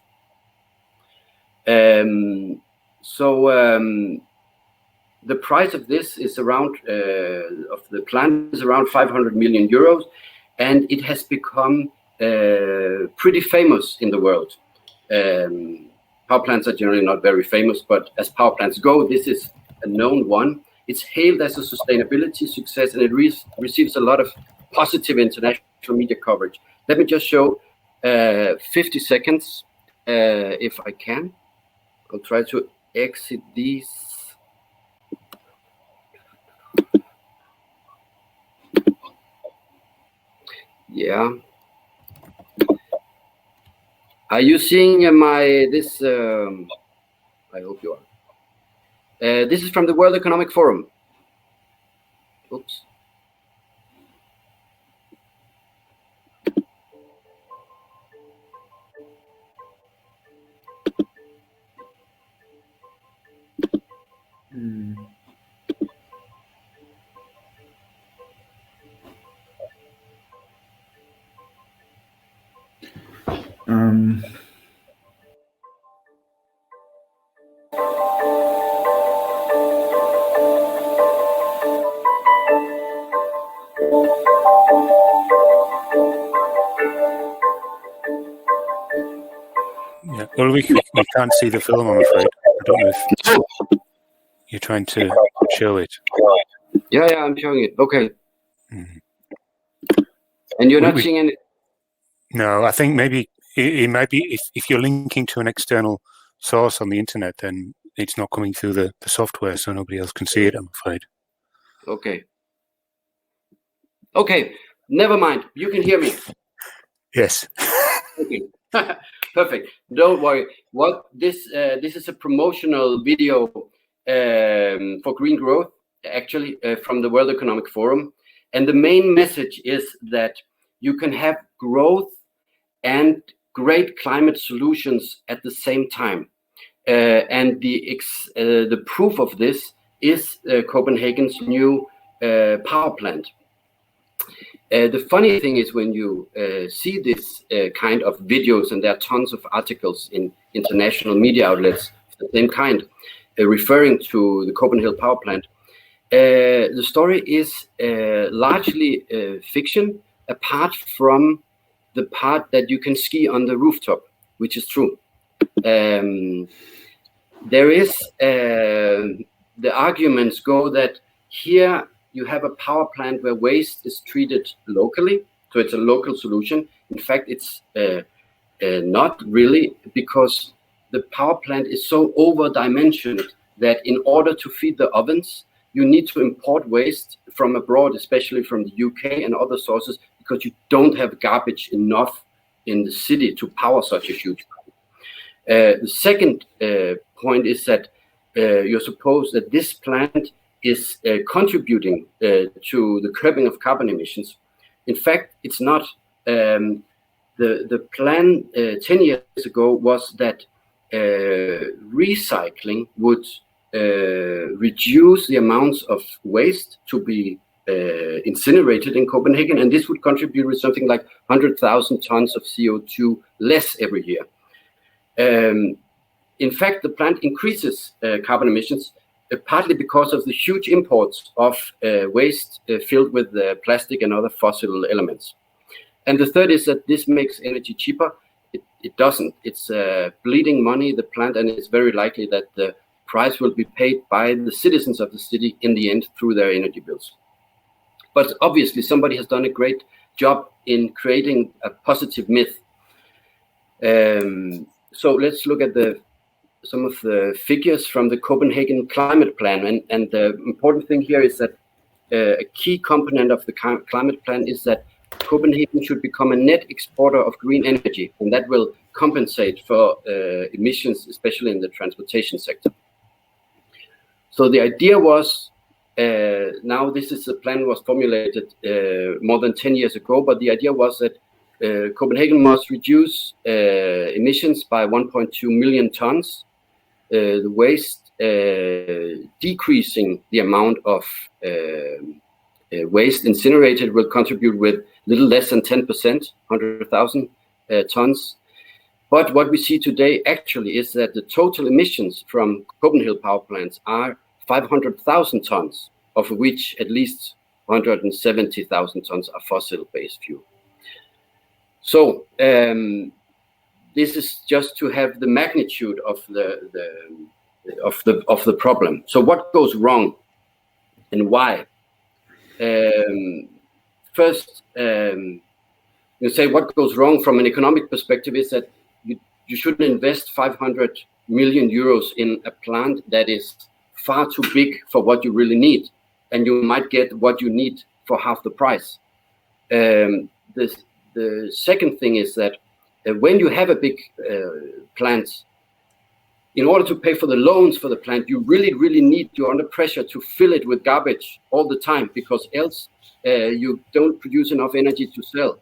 The price of this is around, of the plant is around 500 million euros, and it has become pretty famous in the world. Power plants are generally not very famous, but as power plants go, this is a known one. It's hailed as a sustainability success, and it receives a lot of positive international media coverage. Let me just show 50 seconds, if I can. I'll try to exit these. Yeah. Are you seeing this? I hope you are. This is from the World Economic Forum. Oops. Yeah, Ulrich, we can't see the film, I'm afraid. I don't know if you're trying to show it. Yeah, I'm showing it. Okay. And you're not seeing any? No, I think maybe it might be if you're linking to an external source on the internet, then it's not coming through the software, so nobody else can see it, I'm afraid. Okay. Okay, never mind. You can hear me. Yes. Okay. Perfect. Don't worry. What this is a promotional video for green growth, actually, from the World Economic Forum, and the main message is that you can have growth and great climate solutions at the same time, and the proof of this is Copenhagen's new power plant. The funny thing is when you see this kind of videos, and there are tons of articles in international media outlets of the same kind, referring to the Copenhagen power plant, the story is largely fiction, apart from the part that you can ski on the rooftop, which is true. There is, the arguments go that here you have a power plant where waste is treated locally, so it's a local solution. In fact, it's not really, because the power plant is so over-dimensioned that in order to feed the ovens, you need to import waste from abroad, especially from the UK and other sources, because you don't have garbage enough in the city to power such a huge plant. The second point is that you're supposed that this plant is contributing to the curbing of carbon emissions. In fact, it's not. The plan 10 years ago was that recycling would reduce the amounts of waste to be incinerated in Copenhagen, and this would contribute with something like 100,000 tons of CO2 less every year. In fact, the plant increases carbon emissions partly because of the huge imports of waste filled with plastic and other fossil elements. And the third is that this makes energy cheaper. It doesn't. It's bleeding money, the plant, and it's very likely that the price will be paid by the citizens of the city in the end through their energy bills. But obviously, somebody has done a great job in creating a positive myth. So let's look at some of the figures from the Copenhagen climate plan. And the important thing here is that a key component of the climate plan is that Copenhagen should become a net exporter of green energy, and that will compensate for emissions, especially in the transportation sector. So the idea was, now this is a plan was formulated more than 10 years ago, but the idea was that Copenhagen must reduce emissions by 1.2 million tons. The waste, decreasing the amount of waste incinerated will contribute with little less than 10%, 100,000 tons. But what we see today actually is that the total emissions from Copenhagen power plants are 500,000 tons, of which at least 170,000 tons are fossil-based fuel. So this is just to have the magnitude of the problem. So what goes wrong and why? First, you say what goes wrong from an economic perspective is that you shouldn't invest 500 million euros in a plant that is far too big for what you really need, and you might get what you need for half the price. The second thing is that when you have a big plant, in order to pay for the loans for the plant, you really need, you're under pressure to fill it with garbage all the time, because else you don't produce enough energy to sell.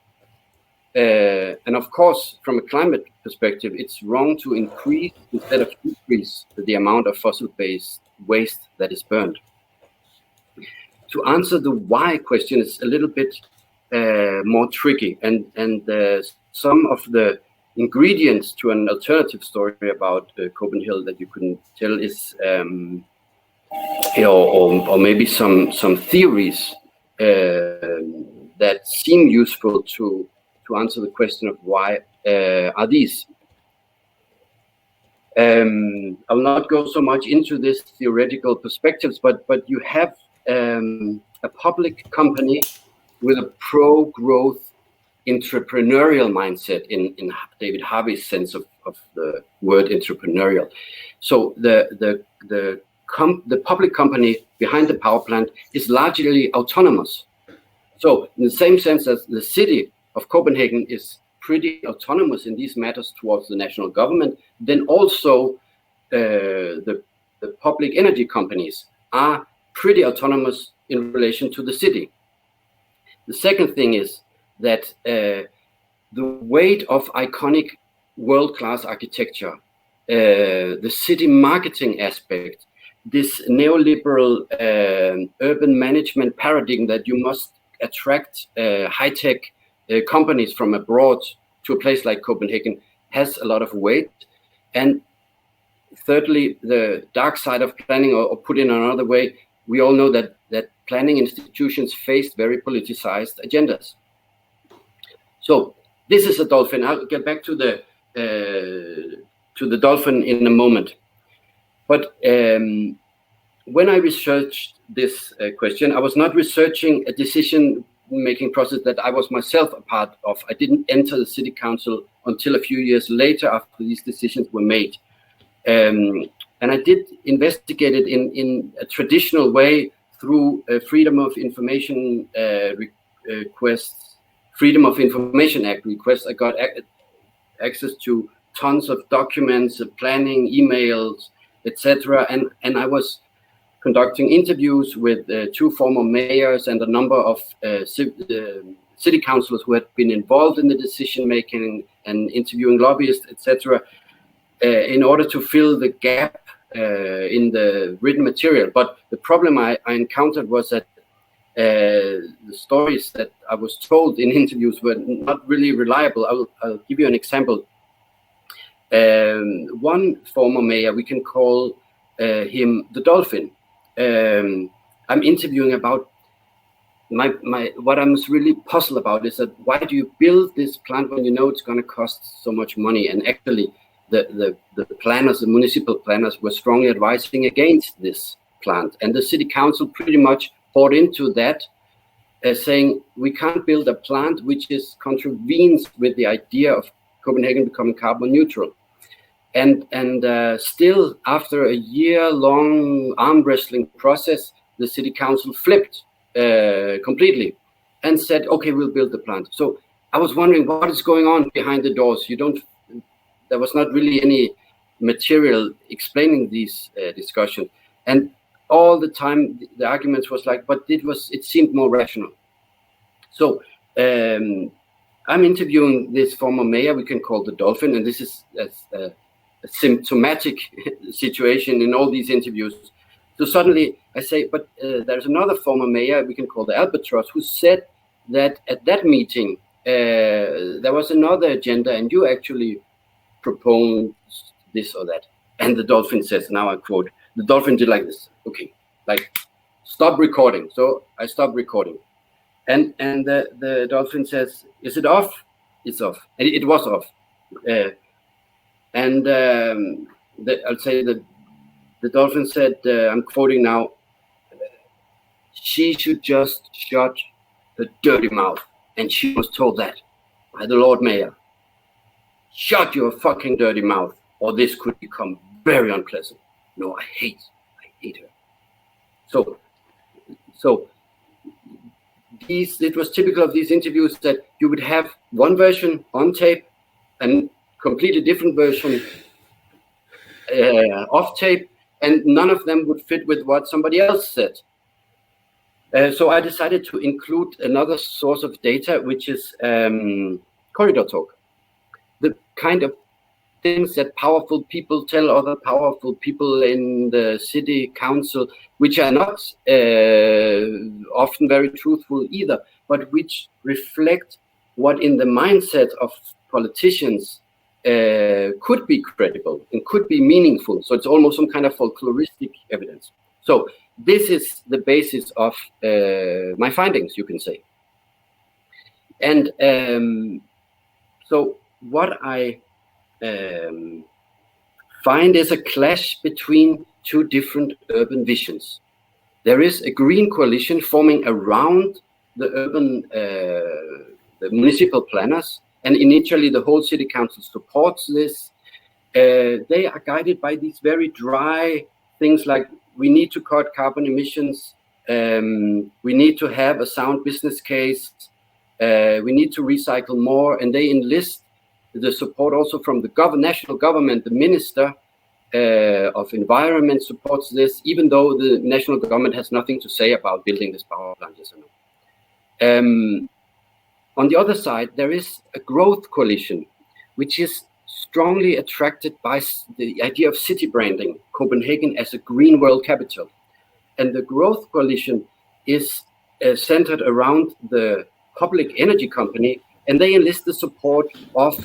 And of course, from a climate perspective, it's wrong to increase instead of decrease the amount of fossil-based waste that is burned. To answer the why question is a little bit more tricky, and some of the ingredients to an alternative story about Copenhagen that you couldn't tell is, or maybe some theories that seem useful to answer the question of why are these. I will not go so much into this theoretical perspectives, but you have a public company with a pro-growth entrepreneurial mindset in David Harvey's sense of the word entrepreneurial. So the public company behind the power plant is largely autonomous. So in the same sense as the city of Copenhagen is pretty autonomous in these matters towards the national government, then also the public energy companies are pretty autonomous in relation to the city. The second thing is that the weight of iconic world-class architecture, the city marketing aspect, this neoliberal urban management paradigm that you must attract high-tech companies from abroad to a place like Copenhagen has a lot of weight. And thirdly, the dark side of planning, or put in another way, we all know that planning institutions face very politicized agendas. So this is a dolphin. I'll get back to the dolphin in a moment. But when I researched this question, I was not researching a decision-making process that I was myself a part of. I didn't enter the city council until a few years later after these decisions were made. And I did investigate it in a traditional way through Freedom of Information requests, Freedom of Information Act requests. I got access to tons of documents, planning, emails, etc. And I was conducting interviews with 2 former mayors and a number of city councillors who had been involved in the decision making and interviewing lobbyists, etc. In order to fill the gap in the written material. But the problem I encountered was that the stories that I was told in interviews were not really reliable. I'll give you an example. One former mayor, we can call him the Dolphin. I'm interviewing about what I'm really puzzled about is that why do you build this plant when you know it's going to cost so much money? And actually, the planners, the municipal planners, were strongly advising against this plant, and the city council pretty much bought into that, saying we can't build a plant which contravenes with the idea of Copenhagen becoming carbon neutral. And still, after a year-long arm wrestling process, the city council flipped completely and said, "Okay, we'll build the plant." So I was wondering what is going on behind the doors. There was not really any material explaining these discussions, and all the time the arguments was like, but it seemed more rational. So I'm interviewing this former mayor, we can call the Dolphin, and this is a symptomatic situation in all these interviews. So suddenly I say, but there's another former mayor, we can call the Albatross, who said that at that meeting there was another agenda and you actually proposed this or that. And the Dolphin says, now I quote, the Dolphin did like this, okay, like stop recording. So I stopped recording. And the Dolphin says, is it off? it's off. And it was off. I'll say the dolphin said, I'm quoting now, she should just shut her dirty mouth. And she was told that by the Lord Mayor. Shut your fucking dirty mouth, or this could become very unpleasant. No, I hate her. So it was typical of these interviews that you would have one version on tape and completely different version off tape, and none of them would fit with what somebody else said. So I decided to include another source of data, which is corridor talk. The kind of things that powerful people tell other powerful people in the city council, which are not often very truthful either, but which reflect what in the mindset of politicians could be credible and could be meaningful. So it's almost some kind of folkloristic evidence. So this is the basis of my findings, you can say. And so what I find is a clash between two different urban visions. There is a green coalition forming around the urban, the municipal planners, and initially the whole city council supports this. They are guided by these very dry things like, we need to cut carbon emissions, we need to have a sound business case, we need to recycle more, and they enlist the support also from the national government. The minister of environment supports this, even though the national government has nothing to say about building this power plant. Yes or no? On the other side, there is a growth coalition, which is strongly attracted by the idea of city branding, Copenhagen as a green world capital. And the growth coalition is centered around the public energy company, and they enlist the support of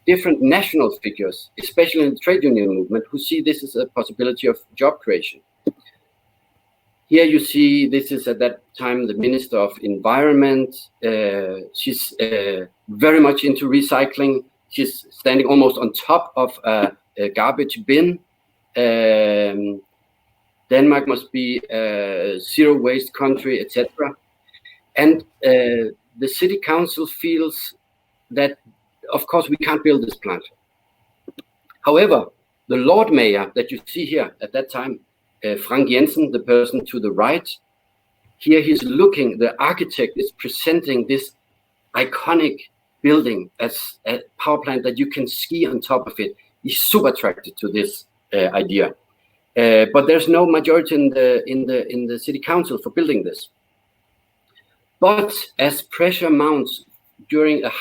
different national figures, especially in the trade union movement, who see this as a possibility of job creation. Here you see, this is at that time the Minister of Environment. She's very much into recycling. She's standing almost on top of a garbage bin. Denmark must be a zero waste country, etc. And the city council feels that, of course, we can't build this plant. However, the Lord Mayor that you see here at that time, Frank Jensen, the person to the right, here he's looking, the architect is presenting this iconic building as a power plant that you can ski on top of it. He's super attracted to this idea. But there's no majority in the city council for building this. But as pressure mounts during a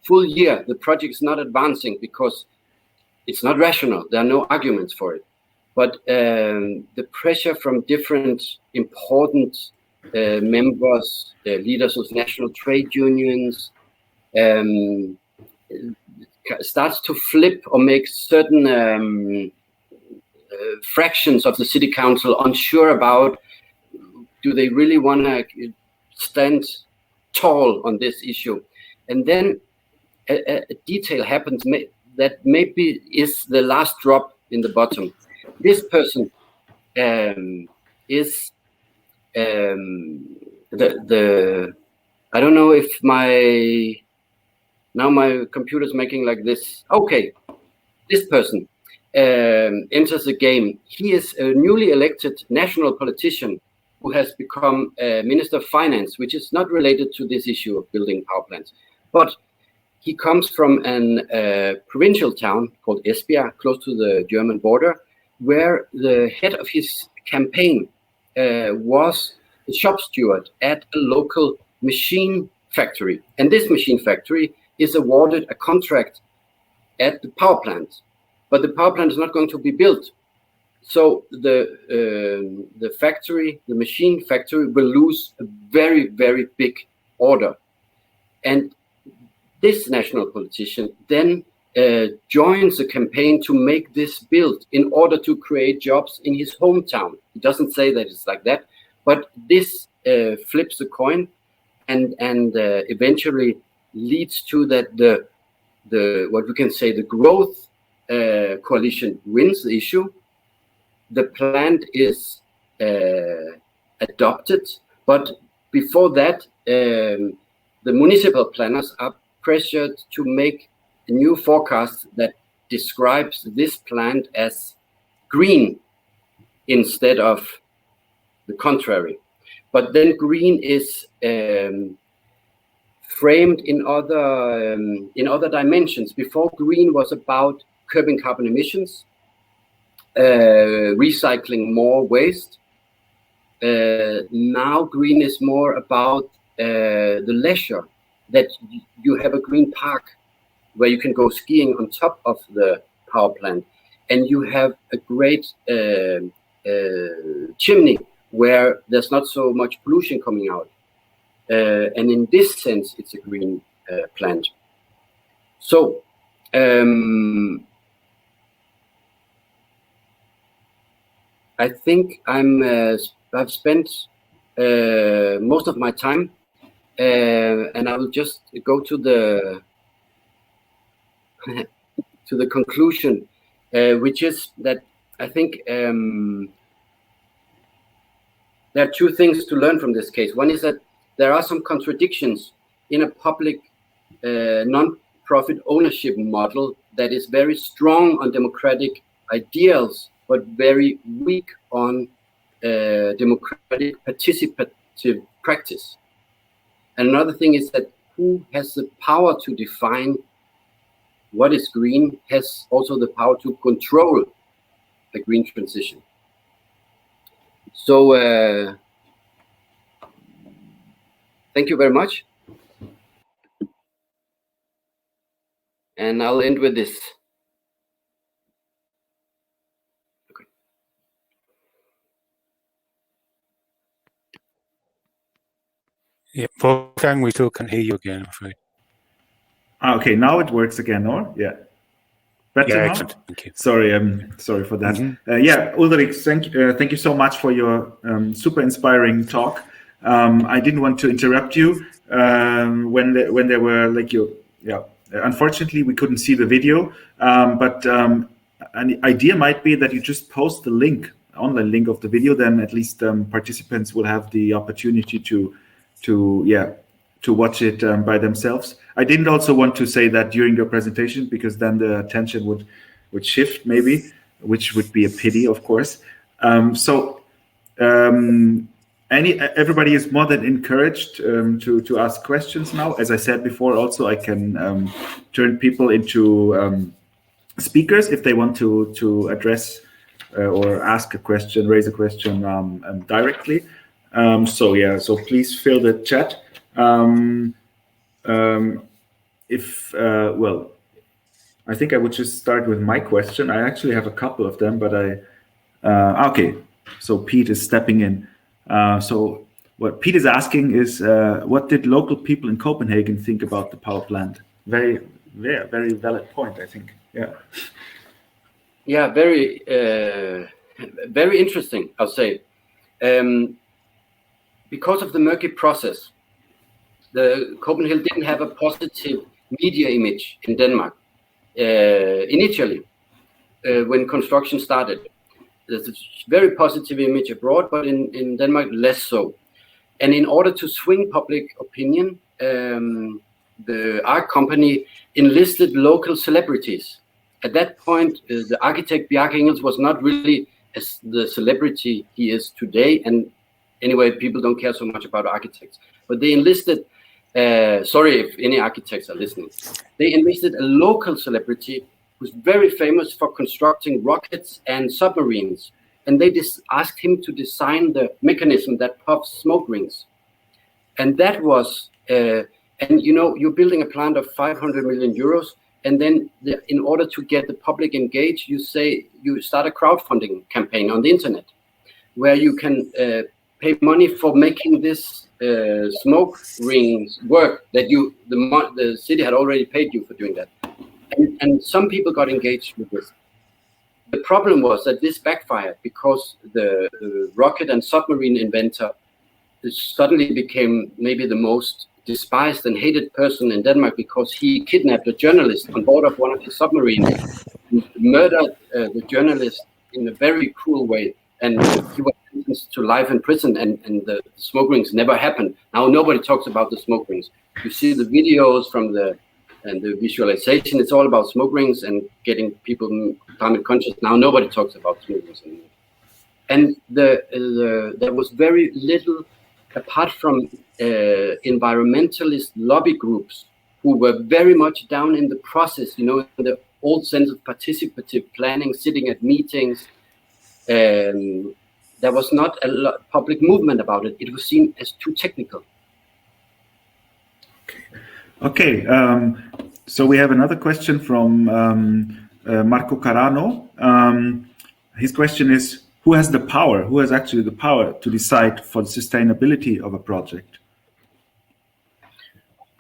full year, the project is not advancing because it's not rational. There are no arguments for it. But the pressure from different important members, leaders of national trade unions, starts to flip or make certain fractions of the city council unsure about, do they really want to stand tall on this issue? And then a detail happens that maybe is the last drop in the bottom. This person is I don't know if my computer's making like this. Okay, this person enters the game. He is a newly elected national politician who has become Minister of Finance, which is not related to this issue of building power plants. But he comes from a provincial town called Esbjerg, close to the German border, where the head of his campaign was the shop steward at a local machine factory. And this machine factory is awarded a contract at the power plant. But the power plant is not going to be built. So the factory, the machine factory, will lose a very, very big order. And this national politician then joins a campaign to make this built in order to create jobs in his hometown. He doesn't say that it's like that, but this flips the coin. and eventually leads to that the what we can say the growth coalition wins the issue. The plant is adopted, but before that, the municipal planners are pressured to make a new forecast that describes this plant as green instead of the contrary. But then green is framed in other dimensions. Before, green was about curbing carbon emissions, recycling more waste. Now green is more about the leisure, that you have a green park where you can go skiing on top of the power plant, and you have a great chimney where there's not so much pollution coming out. And in this sense, it's a green plant. So I think I've spent most of my time, and I will just go to the to the conclusion, which is that I think there are two things to learn from this case. One is that there are some contradictions in a public non-profit ownership model that is very strong on democratic ideals, but very weak on democratic participative practice. And another thing is that who has the power to define what is green has also the power to control the green transition. So thank you very much. And I'll end with this. Okay. Yeah, Wolfgang, we still can't hear you again, I'm afraid. Okay, now it works again, or? Yeah. Better Yeah, now? excellent. Thank you. Sorry for that. Yeah, Ulrich, thank you so much for your super inspiring talk. I didn't want to interrupt you when there were like unfortunately we couldn't see the video, but an idea might be that you just post the link, online link of the video, then at least participants will have the opportunity to watch it by themselves. I didn't also want to say that during your presentation, because then the attention would shift maybe, which would be a pity, of course. Everybody is more than encouraged to ask questions now. As I said before, also I can turn people into speakers if they want to address or ask a question, raise a question directly. So please fill the chat. I think I would just start with my question. I actually have a couple of them, but okay. So Pete is stepping in. So what Pete is asking is, what did local people in Copenhagen think about the power plant? Very valid point, I think. Yeah. Yeah, very interesting, I'll say. Because of the murky process, the Copenhagen didn't have a positive media image in Denmark initially when construction started. There's a very positive image abroad, but in Denmark less so. And in order to swing public opinion, our company enlisted local celebrities. At that point, the architect Bjarke Ingels was not really as the celebrity he is today. And anyway, people don't care so much about architects. But they enlisted, sorry if any architects are listening, they enlisted a local celebrity who's very famous for constructing rockets and submarines. And they asked him to design the mechanism that puffs smoke rings. And that was, and you know, you're building a plant of 500 million euros. And then in order to get the public engaged, you start a crowdfunding campaign on the internet where you can pay money for making this smoke rings work that the city had already paid you for doing that. And some people got engaged with this. The problem was that this backfired because the rocket and submarine inventor suddenly became maybe the most despised and hated person in Denmark because he kidnapped a journalist on board of one of his submarines, murdered the journalist in a very cruel way, and he was sentenced to life in prison, and the smoke rings never happened. Now nobody talks about the smoke rings. You see the videos from the visualization, it's all about smoke rings and getting people climate conscious. Now nobody talks about smoke rings anymore. And there was very little, apart from environmentalist lobby groups who were very much down in the process, in the old sense of participative planning, sitting at meetings. There was not a public movement about it. It was seen as too technical. Okay. So we have another question from Marco Carano. His question is, who has the power? Who has actually the power to decide for the sustainability of a project?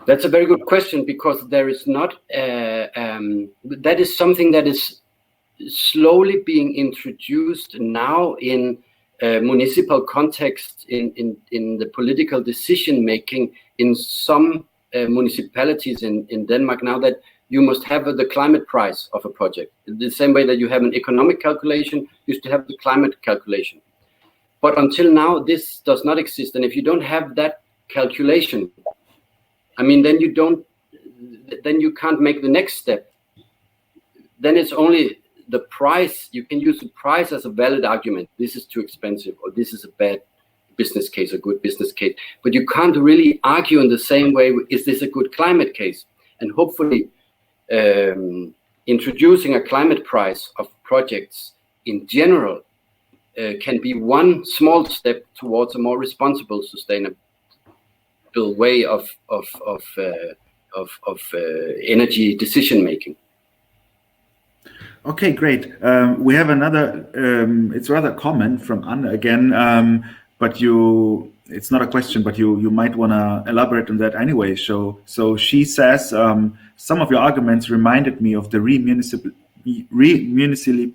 That's a very good question, because there is not, that is something that is slowly being introduced now in municipal context, in the political decision making in some municipalities in Denmark now, that you must have the climate price of a project. The same way that you have an economic calculation, you used to have the climate calculation. But until now, this does not exist. And if you don't have that calculation, I mean, then you can't make the next step. Then it's only the price. You can use the price as a valid argument. This is too expensive, or this is a bad business case, a good business case. But you can't really argue in the same way, is this a good climate case? And hopefully, introducing a climate price of projects in general can be one small step towards a more responsible, sustainable way of energy decision making. Okay, great. We have another. It's rather common from Anna again, but it's not a question, but you might want to elaborate on that anyway. So she says, some of your arguments reminded me of the remunicipalization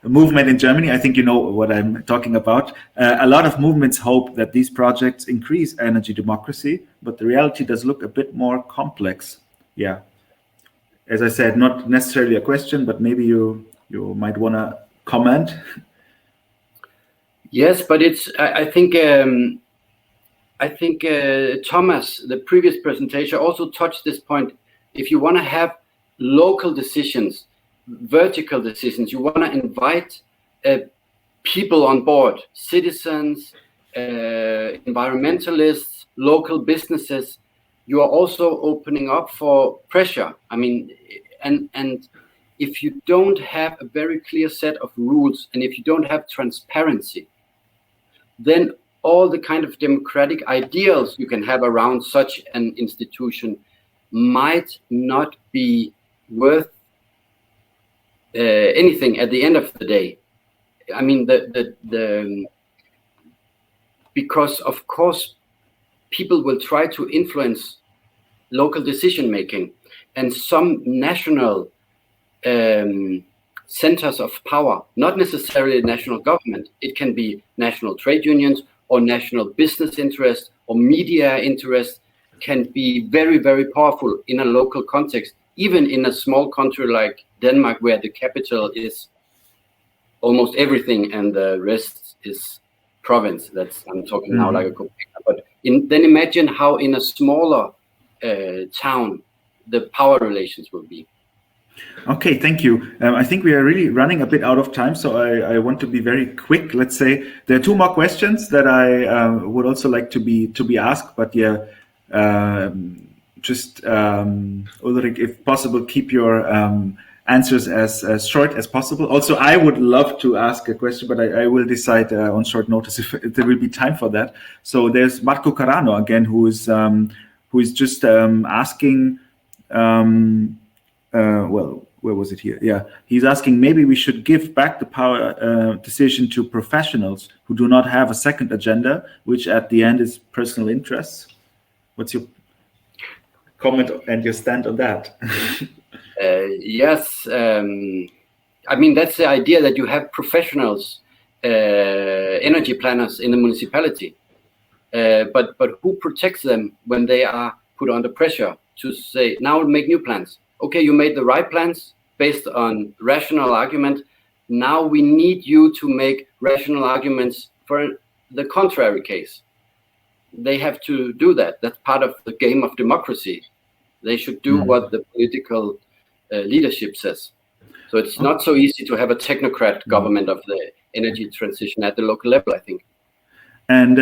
movement in Germany. I think you know what I'm talking about. A lot of movements hope that these projects increase energy democracy, but the reality does look a bit more complex. Yeah. As I said, not necessarily a question, but maybe you might want to comment. Yes, but I think Thomas, the previous presentation, also touched this point. If you want to have local decisions, vertical decisions, you want to invite people on board, citizens, environmentalists, local businesses, you are also opening up for pressure. I mean, and if you don't have a very clear set of rules, and if you don't have transparency, then all the kind of democratic ideals you can have around such an institution might not be worth anything at the end of the day. I mean, because of course people will try to influence local decision making, and some national centers of power, not necessarily national government. It can be national trade unions or national business interests or media interests, can be very, very powerful in a local context, even in a small country like Denmark, where the capital is almost everything and the rest is province. I'm talking now like a Copenhagen. But then imagine how in a smaller town the power relations will be. Okay, thank you. I think we are really running a bit out of time, so I want to be very quick. Let's say there are two more questions that I would also like to be asked, but yeah, just Ulrich, if possible, keep your answers as short as possible. Also, I would love to ask a question, but I will decide on short notice if there will be time for that. So there's Marco Carano again, who is just asking. Well, where was it here? Yeah, he's asking, maybe we should give back the power decision to professionals who do not have a second agenda, which at the end is personal interests. What's your comment and your stand on that? Yes, I mean, that's the idea, that you have professionals, energy planners in the municipality. But who protects them when they are put under pressure to say, now make new plans? Okay, you made the right plans based on rational argument. Now we need you to make rational arguments for the contrary case. They have to do that. That's part of the game of democracy. They should do what the political leadership says. So it's not so easy to have a technocrat government of the energy transition at the local level, I think. And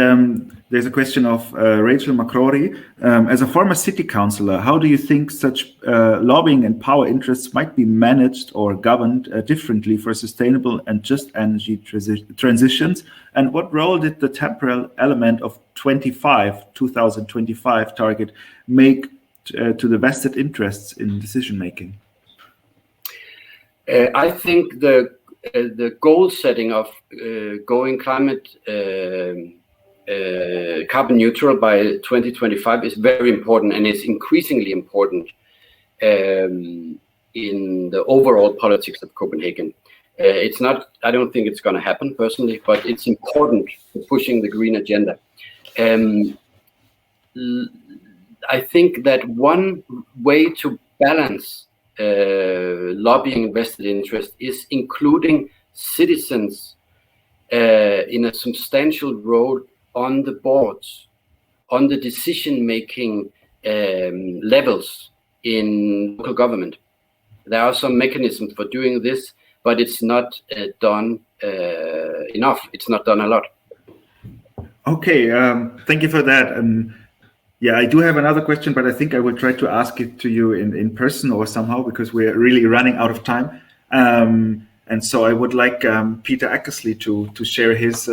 there's a question of Rachel McCrory. As a former city councillor, how do you think such lobbying and power interests might be managed or governed differently for sustainable and just energy transitions? And what role did the temporal element of 2025 target make to the vested interests in decision making? I think the goal setting of going climate carbon neutral by 2025 is very important, and is increasingly important in the overall politics of Copenhagen. It's not, I don't think it's going to happen personally, but it's important for pushing the green agenda. I think that one way to balance lobbying vested interest is including citizens in a substantial role on the boards, on the decision-making levels in local government. There are some mechanisms for doing this, but it's not done enough. It's not done a lot. Okay, thank you for that. Yeah, I do have another question, but I think I will try to ask it to you in person or somehow, because we're really running out of time. And so I would like Peter Eckersley to share his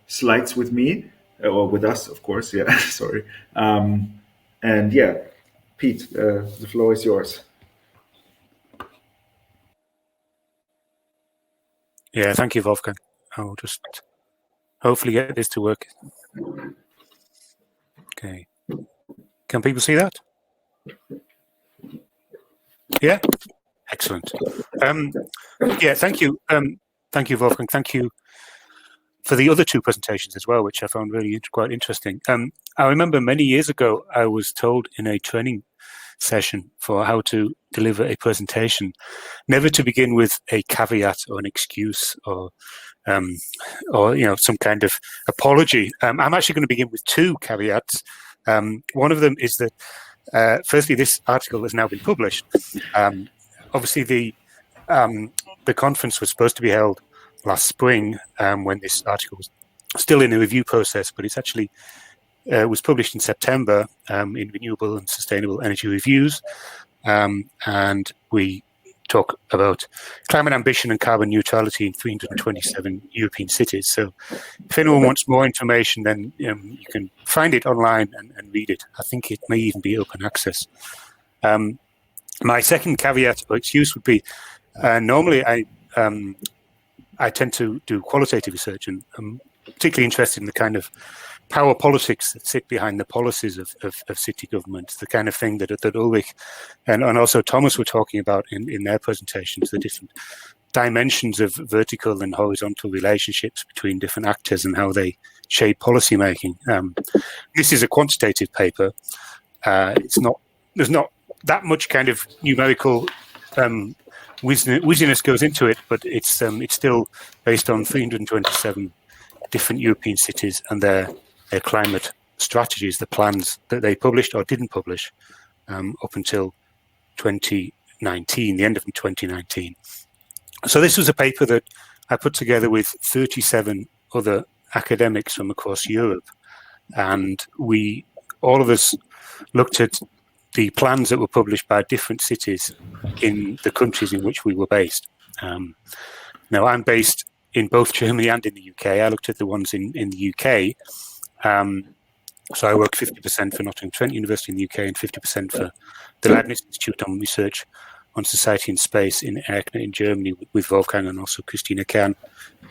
slides with me, or with us, of course. Yeah, sorry. And yeah, Pete, the floor is yours. Yeah, thank you, Wolfgang. I'll just hopefully get this to work. Okay. Can people see that? Yeah, excellent. Yeah, thank you. Thank you, Wolfgang. Thank you for the other two presentations as well, which I found really quite interesting. I remember many years ago, I was told in a training session for how to deliver a presentation, never to begin with a caveat or an excuse or some kind of apology. I'm actually going to begin with two caveats. One of them is that, firstly, this article has now been published. Obviously, the conference was supposed to be held last spring when this article was still in the review process, but it's actually was published in September in Renewable and Sustainable Energy Reviews, and we talk about climate ambition and carbon neutrality in 327 European cities. So if anyone wants more information, then you can find it online and read it. I think it may even be open access. My second caveat or excuse would be, normally I tend to do qualitative research, and I'm particularly interested in the kind of power politics that sit behind the policies of city governments, the kind of thing that Ulrich and also Thomas were talking about in their presentations, the different dimensions of vertical and horizontal relationships between different actors and how they shape policy making. This is a quantitative paper. There's not that much kind of numerical whiziness goes into it, but it's still based on 327 different European cities and their climate strategies, the plans that they published or didn't publish up until 2019, the end of 2019. So this was a paper that I put together with 37 other academics from across Europe, and all of us looked at the plans that were published by different cities in the countries in which we were based. Now, I'm based in both Germany and in the UK. I looked at the ones in the UK. So I work 50% for Nottingham-Trent University in the UK and 50% for the Leibniz Institute on Research on Society and Space in Erkner in Germany with Wolfgang and also Christina Kern,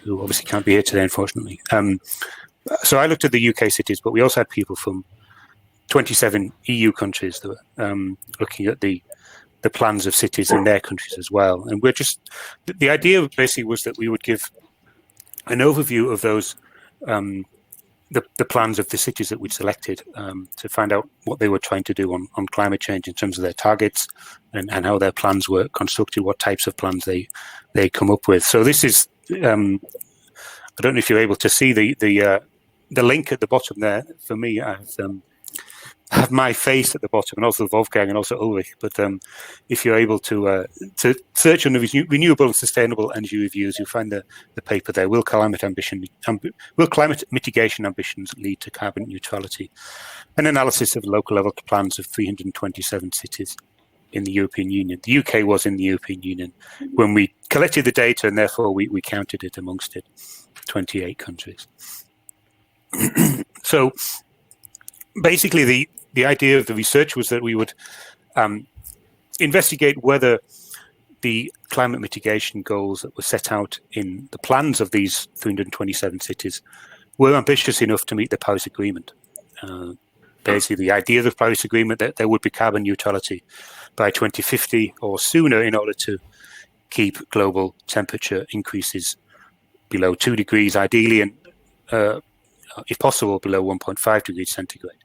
who obviously can't be here today, unfortunately. So I looked at the UK cities, but we also had people from 27 EU countries that were looking at the the plans of cities in their countries as well. And the idea basically was that we would give an overview of those, the plans of the cities that we'd selected, to find out what they were trying to do on climate change in terms of their targets and how their plans were constructed, what types of plans they come up with. So this is, I don't know if you're able to see the link at the bottom there. For me, I have my face at the bottom, and also Wolfgang and also Ulrich. But if you're able to search on the renewable and sustainable energy reviews, you'll find the paper there. Will climate mitigation ambitions lead to carbon neutrality? An analysis of local level plans of 327 cities in the European Union. The UK was in the European Union when we collected the data, and therefore we counted it amongst 28 countries. So basically the idea of the research was that we would investigate whether the climate mitigation goals that were set out in the plans of these 327 cities were ambitious enough to meet the Paris Agreement. Basically, the idea of the Paris Agreement that there would be carbon neutrality by 2050 or sooner in order to keep global temperature increases below 2 degrees, ideally, and if possible, below 1.5 degrees centigrade.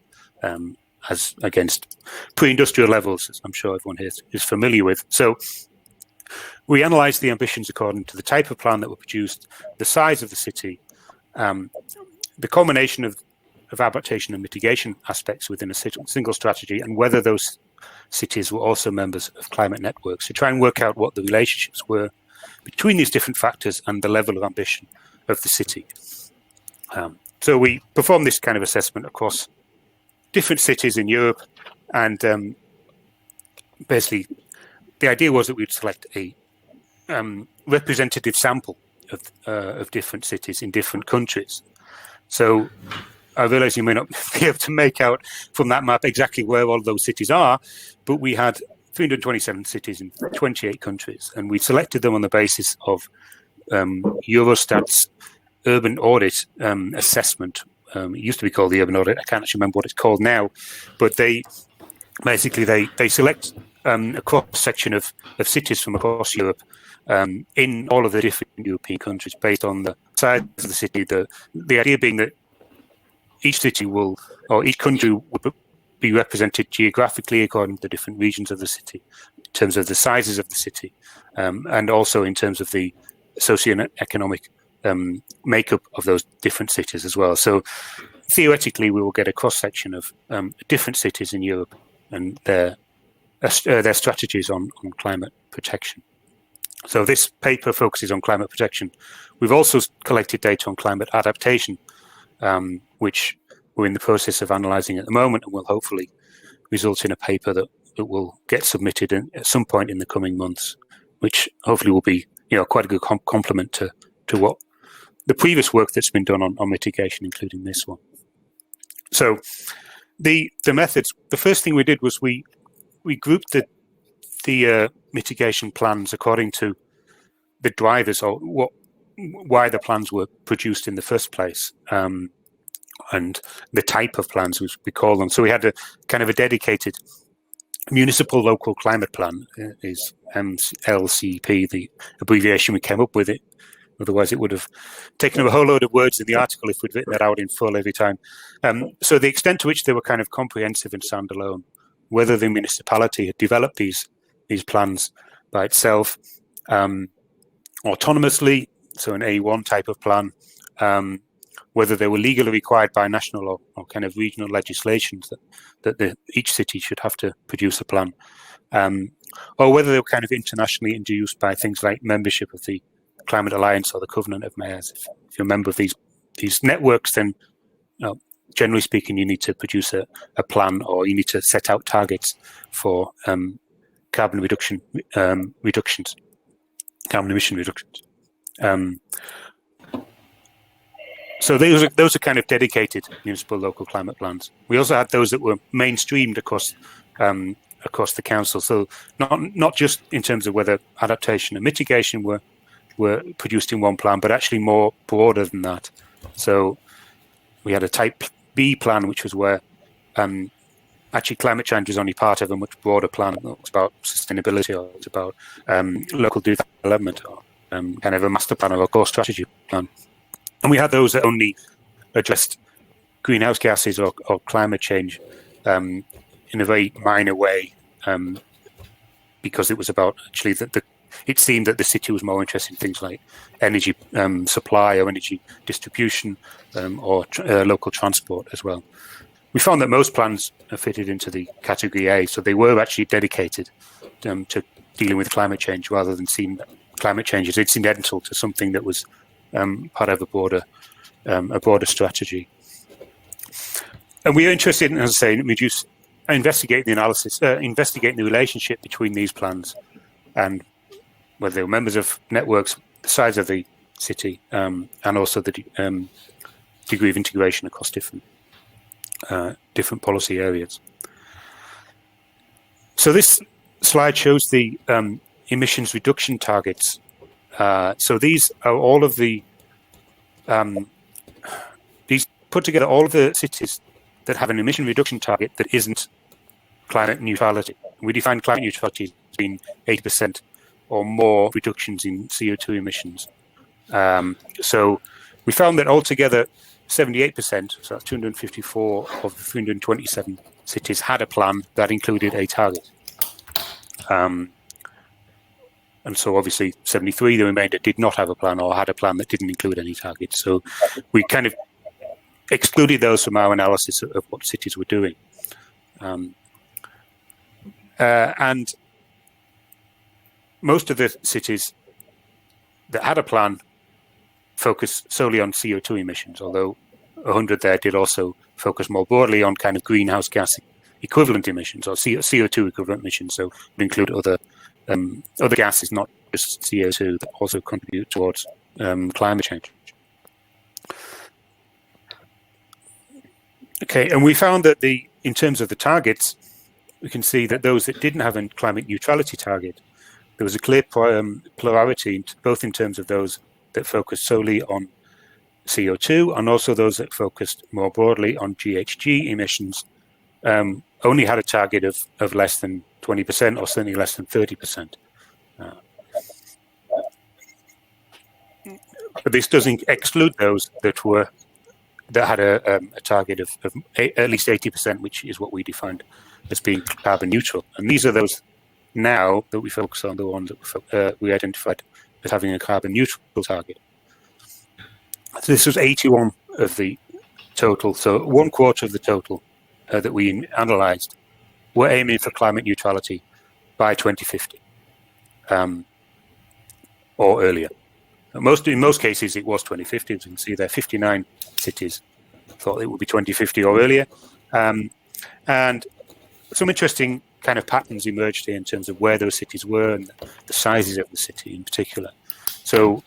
As against pre-industrial levels, as I'm sure everyone here is familiar with. So we analysed the ambitions according to the type of plan that were produced, the size of the city, the combination of adaptation and mitigation aspects within a single strategy, and whether those cities were also members of climate networks, to try and work out what the relationships were between these different factors and the level of ambition of the city. So we performed this kind of assessment across different cities in Europe, and basically the idea was that we'd select a representative sample of different cities in different countries. So I realize you may not be able to make out from that map exactly where all those cities are, but we had 327 cities in 28 countries, and we selected them on the basis of Eurostat's urban audit assessment. It used to be called the urban audit. I can't actually remember what it's called now, but they select a cross-section of cities from across Europe in all of the different European countries based on the size of the city. The idea being that each city each country will be represented geographically according to the different regions of the city, in terms of the sizes of the city, and also in terms of the socio-economic makeup of those different cities as well. So theoretically, we will get a cross-section of different cities in Europe and their strategies on climate protection. So this paper focuses on climate protection. We've also collected data on climate adaptation, which we're in the process of analysing at the moment, and will hopefully result in a paper that will get submitted at some point in the coming months, which hopefully will be quite a good complement to what the previous work that's been done on mitigation, including this one. So the methods, the first thing we did was we grouped the mitigation plans according to the drivers, or why the plans were produced in the first place, and the type of plans, as we call them. So we had a kind of a dedicated municipal local climate plan, is MLCP, the abbreviation we came up with it. Otherwise, it would have taken up a whole load of words in the article if we'd written that out in full every time. So the extent to which they were kind of comprehensive and standalone, whether the municipality had developed these plans by itself, autonomously, so an A1 type of plan, whether they were legally required by national or kind of regional legislations that each city should have to produce a plan, or whether they were kind of internationally induced by things like membership of the Climate Alliance or the Covenant of Mayors. If you're a member of these networks, then generally speaking, you need to produce a plan, or you need to set out targets for carbon emission reductions. So those are kind of dedicated municipal local climate plans. We also had those that were mainstreamed across the council. So not just in terms of whether adaptation and mitigation were produced in one plan, but actually more broader than that. So we had a type B plan, which was where actually climate change is only part of a much broader plan. It's about sustainability, or it's about local development, or kind of a master plan or a core strategy plan. And we had those that only addressed greenhouse gases or climate change in a very minor way, because it was about actually it seemed that the city was more interested in things like energy supply or energy distribution, or local transport as well. We found that most plans are fitted into the category A, so they were actually dedicated to dealing with climate change rather than seeing that climate change as incidental to something that was part of a broader strategy. And we are interested in, as I say, investigating the analysis, investigating the relationship between these plans and whether they were members of networks, the size of the city, and also the degree of integration across different policy areas. So this slide shows the emissions reduction targets. So these are all of these put together all of the cities that have an emission reduction target that isn't climate neutrality. We define climate neutrality as being 80% or more reductions in CO2 emissions. So we found that altogether 78%, so that's 254 of the 327 cities, had a plan that included a target. And so obviously 73, the remainder, did not have a plan or had a plan that didn't include any targets. So we kind of excluded those from our analysis of what cities were doing. And most of the cities that had a plan focused solely on CO2 emissions, although 100 there did also focus more broadly on kind of greenhouse gas equivalent emissions or CO2 equivalent emissions. So it include other gases, not just CO2, that also contribute towards climate change. Okay, and we found that in terms of the targets, we can see that those that didn't have a climate neutrality target, there was a clear plurality, both in terms of those that focused solely on CO2 and also those that focused more broadly on GHG emissions, only had a target of less than 20% or certainly less than 30%. But this doesn't exclude those that had a target of at least 80%, which is what we defined as being carbon neutral. And these are those now that we focus on, the ones that we identified as having a carbon neutral target. So this was 81 of the total, so 1/4 of the total that we analysed were aiming for climate neutrality by 2050 or earlier. In most cases, it was 2050. As you can see there, 59 cities thought it would be 2050 or earlier. And some interesting kind of patterns emerged here in terms of where those cities were and the sizes of the city in particular. So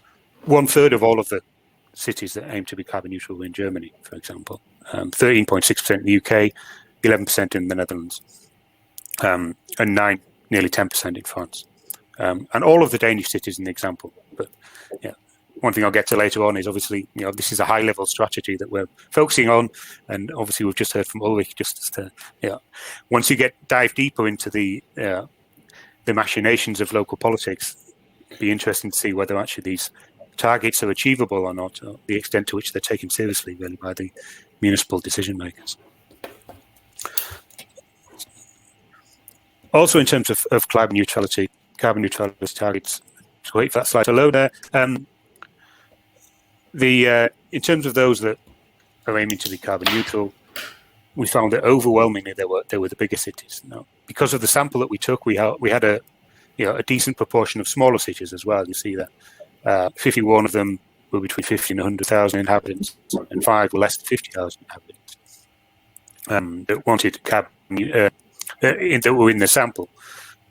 1/3 of all of the cities that aim to be carbon neutral were in Germany, for example, 13.6% in the UK, 11% in the Netherlands, and nearly 10% in France. And all of the Danish cities in the example. But yeah, one thing I'll get to later on is obviously, this is a high-level strategy that we're focusing on, and obviously we've just heard from Ulrich once you dive deeper into the machinations of local politics, it'd be interesting to see whether actually these targets are achievable or not, or the extent to which they're taken seriously really by the municipal decision makers. Also, in terms of carbon neutrality targets, just wait for that slide to load there. In terms of those that are aiming to be carbon neutral, we found that overwhelmingly they were the bigger cities. Now, because of the sample that we took, we had a decent proportion of smaller cities as well. You see that 51 of them were between 50 and 100,000 inhabitants, and 5 were less than 50,000 inhabitants that wanted carbon that were in the sample.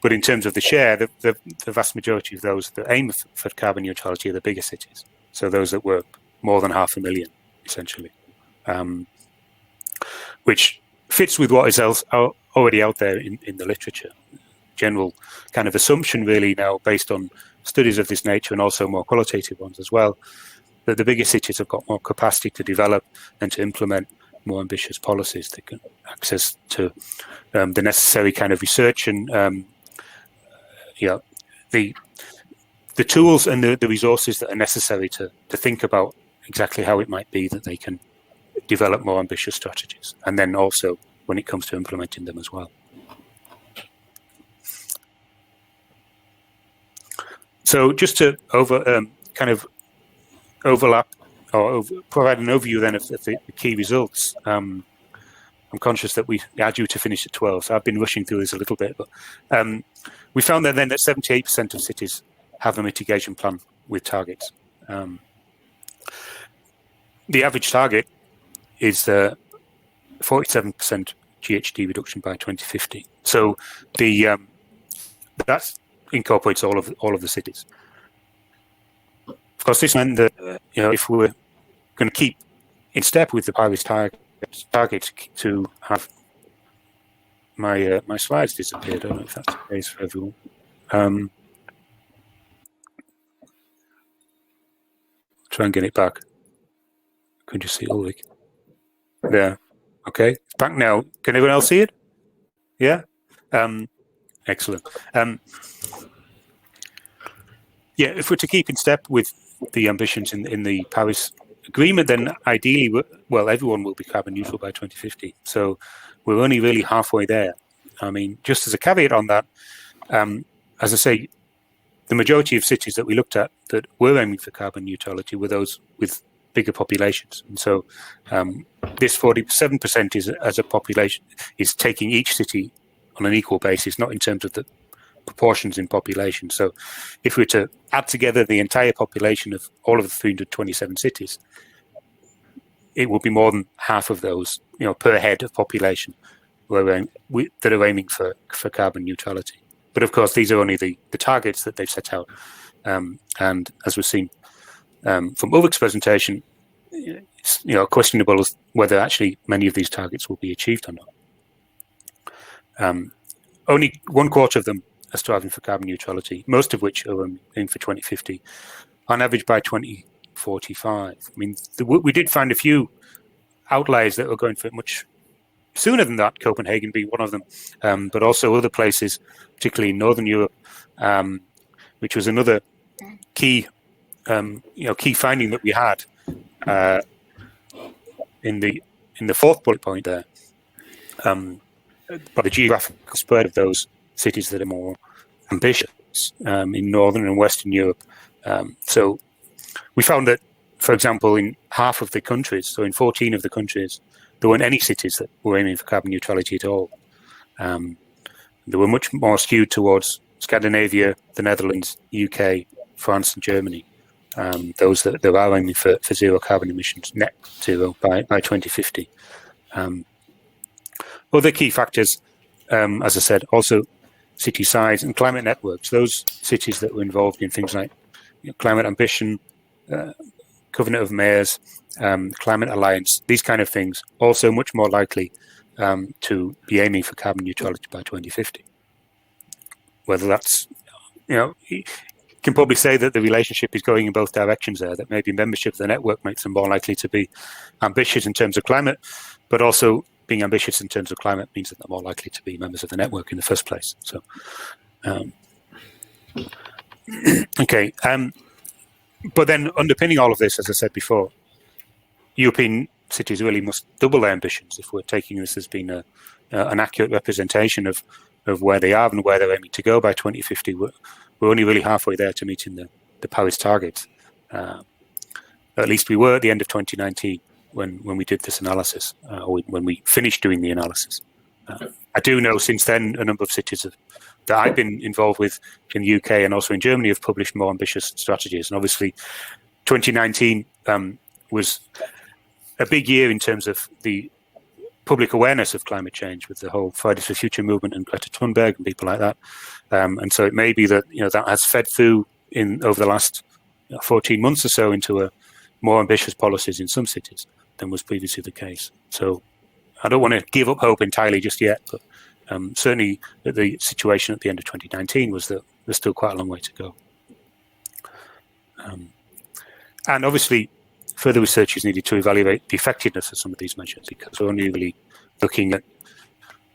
But in terms of the share, the vast majority of those that aim for carbon neutrality are the bigger cities. So those that were more than 500,000, essentially, which fits with what is already out there in the literature. General kind of assumption really now based on studies of this nature and also more qualitative ones as well, that the bigger cities have got more capacity to develop and to implement more ambitious policies. They can access to the necessary kind of research and the tools and the resources that are necessary to think about exactly how it might be that they can develop more ambitious strategies, and then also when it comes to implementing them as well. So just to overlap or provide an overview then of the key results. I'm conscious that we are due to finish at 12, so I've been rushing through this a little bit. But we found that then that 78% of cities have a mitigation plan with targets. The average target is 47% GHG reduction by 2050. So that incorporates all of the cities. Of course, this meant that if we're going to keep in step with the Paris targets to have my slides disappeared. I don't know if that's the case for everyone. Try and get it back. Could you see Ulrich? There. Okay, it's back now. Can everyone else see it? Yeah. Excellent. Yeah, if we're to keep in step with the ambitions in the Paris Agreement, then ideally, well, everyone will be carbon neutral by 2050. So we're only really halfway there. I mean, just as a caveat on that, as I say, the majority of cities that we looked at that were aiming for carbon neutrality were those with bigger populations. And so this 47% is, as a population, is taking each city on an equal basis, not in terms of the proportions in population. So if we were to add together the entire population of all of the 327 cities, it would be more than half of those, per head of population that are aiming for carbon neutrality. But of course, these are only the targets that they've set out. And as we've seen from Ulrich's presentation, it's questionable as whether actually many of these targets will be achieved or not. Only 1/4 of them are striving for carbon neutrality, most of which are aiming for 2050, on average by 2045. I mean, we did find a few outliers that were going for it much sooner than that, Copenhagen being one of them, but also other places, particularly in Northern Europe, which was another key finding that we had in the fourth bullet point there, by the geographical spread of those cities that are more ambitious in Northern and Western Europe. So we found that, for example, in half of the countries, so in 14 of the countries, there weren't any cities that were aiming for carbon neutrality at all. They were much more skewed towards Scandinavia, the Netherlands, UK, France, and Germany. Those that are aiming for zero carbon emissions, net zero by 2050. Other key factors, as I said, also city size and climate networks. Those cities that were involved in things like climate ambition, Covenant of Mayors, Climate Alliance, these kind of things, also much more likely to be aiming for carbon neutrality by 2050. Whether that's, you can probably say that the relationship is going in both directions there, that maybe membership of the network makes them more likely to be ambitious in terms of climate, but also being ambitious in terms of climate means that they're more likely to be members of the network in the first place. So, okay. But then underpinning all of this, as I said before, European cities really must double their ambitions if we're taking this as being an accurate representation of where they are and where they're aiming to go by 2050. We're only really halfway there to meeting the Paris targets. At least we were at the end of 2019 when we did this analysis, or when we finished doing the analysis. I do know since then a number of cities that I've been involved with in the UK and also in Germany have published more ambitious strategies. And obviously 2019 was a big year in terms of the public awareness of climate change with the whole Fridays for Future movement and Greta Thunberg and people like that. And so it may be that that has fed through over the last 14 months or so into more ambitious policies in some cities than was previously the case. So I don't want to give up hope entirely just yet, but certainly the situation at the end of 2019 was that there's still quite a long way to go. And obviously, further research is needed to evaluate the effectiveness of some of these measures, because we're only really looking at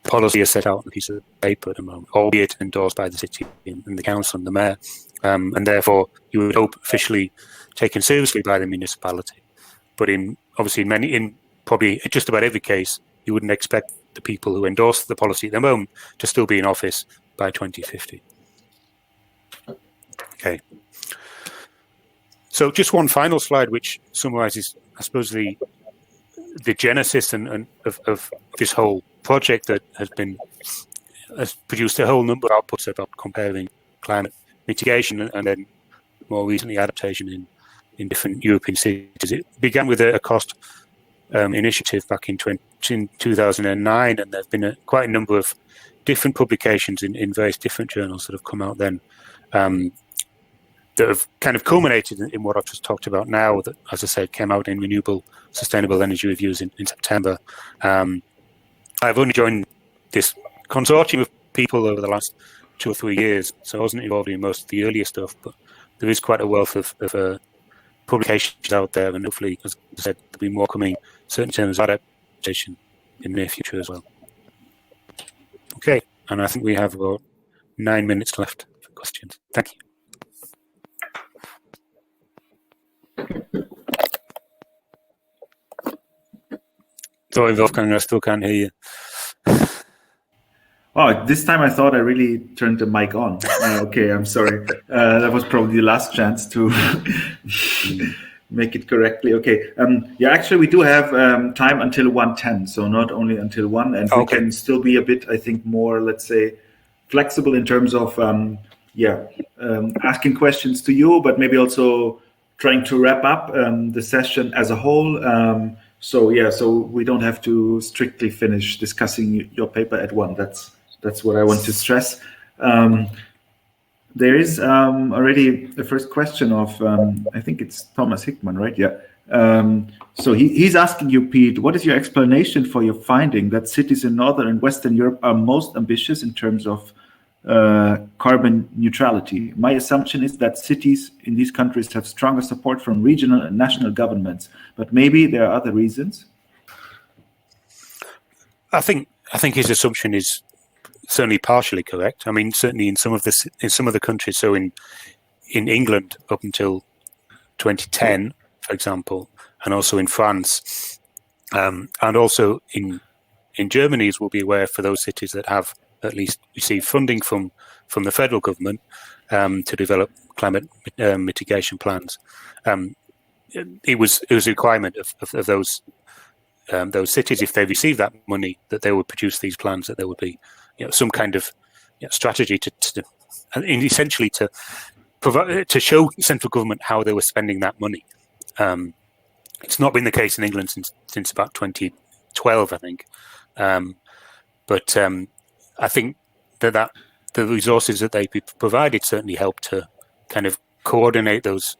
policy as set out on a piece of paper at the moment, albeit endorsed by the city and the council and the mayor, and therefore you would hope officially taken seriously by the municipality. But in probably just about every case, you wouldn't expect the people who endorse the policy at the moment to still be in office by 2050. Okay. So just one final slide, which summarizes, I suppose, the genesis and of this whole project that has produced a whole number of outputs about comparing climate mitigation and then more recently adaptation in different European cities. It began with a cost initiative back in 2009, and there have been quite a number of different publications in various different journals that have come out then, that have kind of culminated in what I've just talked about now, that, as I said, came out in Renewable Sustainable Energy Reviews in September. I've only joined this consortium of people over the last 2 or 3 years, so I wasn't involved in most of the earlier stuff, but there is quite a wealth of publications out there, and hopefully, as I said, there'll be more coming, certainly in terms of adaptation in the near future as well. Okay, and I think we have about 9 minutes left for questions. Thank you. Sorry, Wolfgang, I still can't hear you. Oh, this time I thought I really turned the mic on. Okay, I'm sorry. That was probably the last chance to make it correctly. Okay. Yeah, actually, we do have time until 1:10, so not only until 1, and we can still be a bit, I think, more, let's say, flexible in terms of, asking questions to you, but maybe also trying to wrap up the session as a whole. So we don't have to strictly finish discussing your paper at 1. That's what I want to stress. There is already the first question of, I think it's Thomas Hickman, right? Yeah. So he's asking you, Pete, what is your explanation for your finding that cities in Northern and Western Europe are most ambitious in terms of carbon neutrality? My assumption is that cities in these countries have stronger support from regional and national governments, but maybe there are other reasons. I think his assumption is certainly partially correct. I mean, certainly in some of the countries. So in England up until 2010, for example, and also in France, and also in Germany, as we'll be aware, for those cities that have at least received funding from the federal government to develop climate mitigation plans. It was a requirement of those cities, if they receive that money, that they would produce these plans, that there would be some kind of strategy to essentially to provide, to show central government how they were spending that money. It's not been the case in England since about 2012, I think. But I think that the resources that they provided certainly helped to kind of coordinate those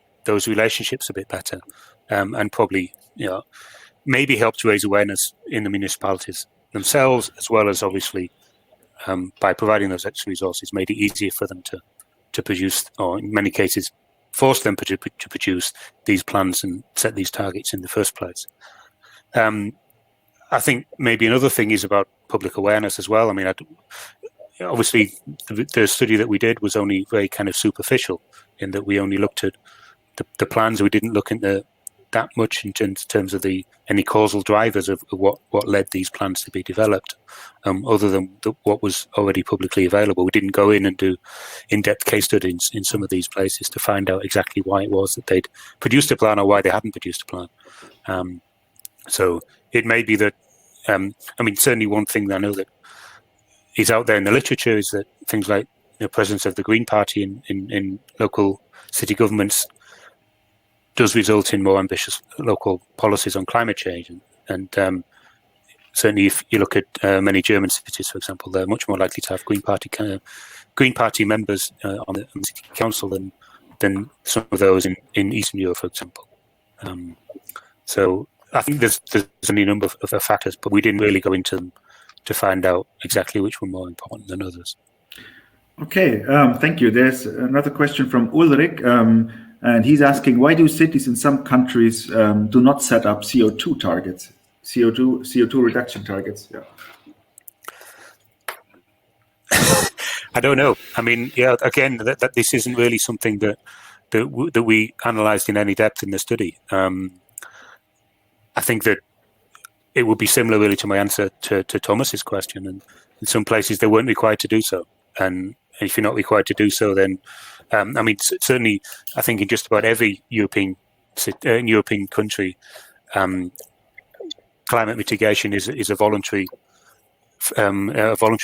relationships a bit better, and probably maybe help to raise awareness in the municipalities themselves, as well as obviously by providing those extra resources, made it easier for them to produce, or in many cases, force them to produce these plans and set these targets in the first place. I think maybe another thing is about public awareness as well. I mean, obviously, the study that we did was only very kind of superficial, in that we only looked at the plans. We didn't look into that much in terms of any causal drivers of what led these plans to be developed, other than what was already publicly available. We didn't go in and do in-depth case studies in some of these places to find out exactly why it was that they'd produced a plan or why they hadn't produced a plan. So it may be that, I mean, certainly one thing that I know that is out there in the literature is that things like the presence of the Green Party in local city governments does result in more ambitious local policies on climate change. And certainly if you look at many German cities, for example, they're much more likely to have Green Party members on the city council than some of those in Eastern Europe, for example. So I think there's only a number of factors, but we didn't really go into them to find out exactly which were more important than others. Okay, thank you. There's another question from Ulrich. And he's asking, why do cities in some countries do not set up CO2 targets, CO2 reduction targets? Yeah. I don't know. I mean, yeah, again, that this isn't really something that we analysed in any depth in the study. I think that it would be similar really to my answer to Thomas's question. And in some places they weren't required to do so. And if you're not required to do so, then I mean, certainly, I think in just about every European country, climate mitigation is a voluntary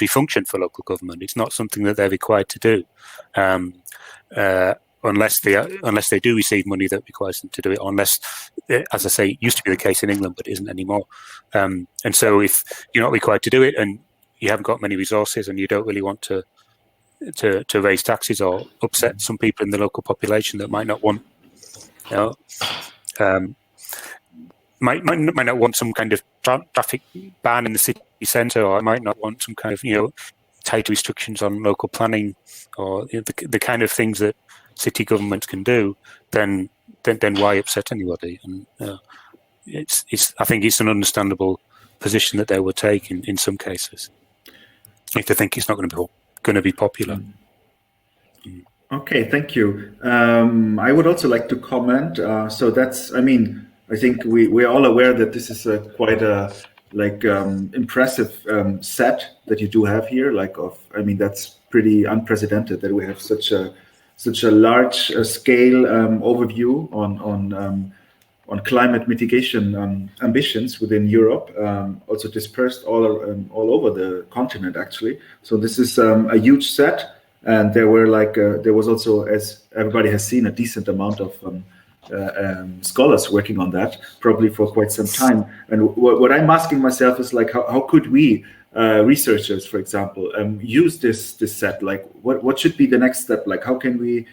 function for local government. It's not something that they're required to do, unless they do receive money that requires them to do it. Unless, as I say, it used to be the case in England, but isn't anymore. And so, if you're not required to do it, and you haven't got many resources, and you don't really want to raise taxes or upset some people in the local population that might not want, might not want some kind of traffic ban in the city centre, or might not want some kind of tight restrictions on local planning, or the kind of things that city governments can do, then why upset anybody? And I think it's an understandable position that they would take in some cases if they think it's not going to be popular. Okay, thank you. I would also like to comment. So that's, I mean, I think we're all aware that this is quite a impressive set that you do have here. I mean, that's pretty unprecedented that we have such a large scale overview on climate mitigation ambitions within Europe, also dispersed all over the continent actually. So this is a huge set, and there was also, as everybody has seen, a decent amount of scholars working on that, probably for quite some time. And what I'm asking myself is how could we researchers, for example, use this set? What should be the next step? How can we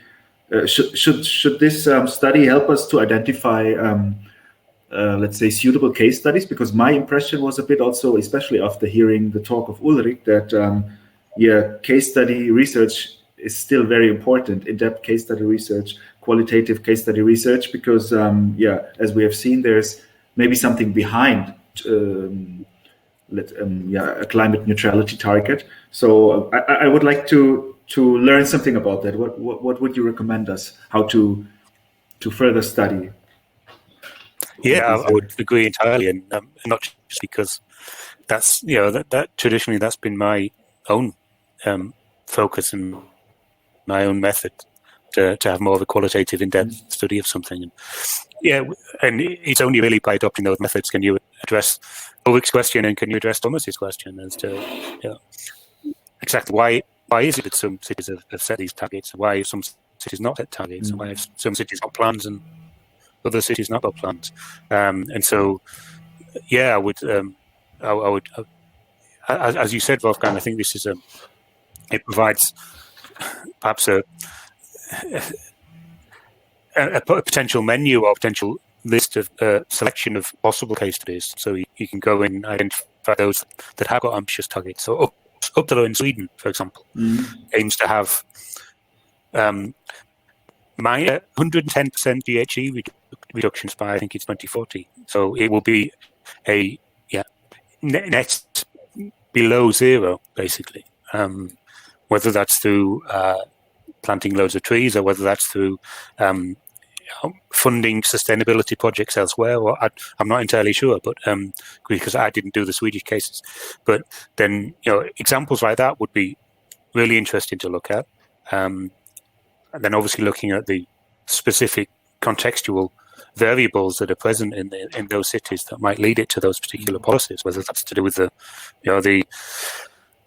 should this study help us to identify let's say suitable case studies? Because my impression was a bit also, especially after hearing the talk of Ulrich, that case study research is still very important, in-depth case study research, qualitative case study research, because as we have seen, there's maybe something behind a climate neutrality target. So I would like to learn something about that. What would you recommend us how to further study? Yeah, I would agree entirely, and not just because that's that traditionally that's been my own focus and my own method to have more of a qualitative, in-depth study of something. And and it's only really by adopting those methods can you address Ulrich's question and can you address Thomas's question as to exactly why is it that some cities have set these targets? Why have some cities not set targets? And why have some cities got plans and other cities not got plans? And so, I would, as you said, Wolfgang, I think this is it provides perhaps a potential menu or potential list of selection of possible case studies. So you can go in and identify those that have got ambitious targets. So Uppsala in Sweden, for example, aims to have 110% GHG reductions by, I think it's 2040. So it will be a net below zero, basically. Whether that's through planting loads of trees or whether that's through funding sustainability projects elsewhere. Or I'm not entirely sure, but because I didn't do the Swedish cases. But then, examples like that would be really interesting to look at. And then obviously looking at the specific contextual variables that are present in those cities that might lead it to those particular policies, whether that's to do with the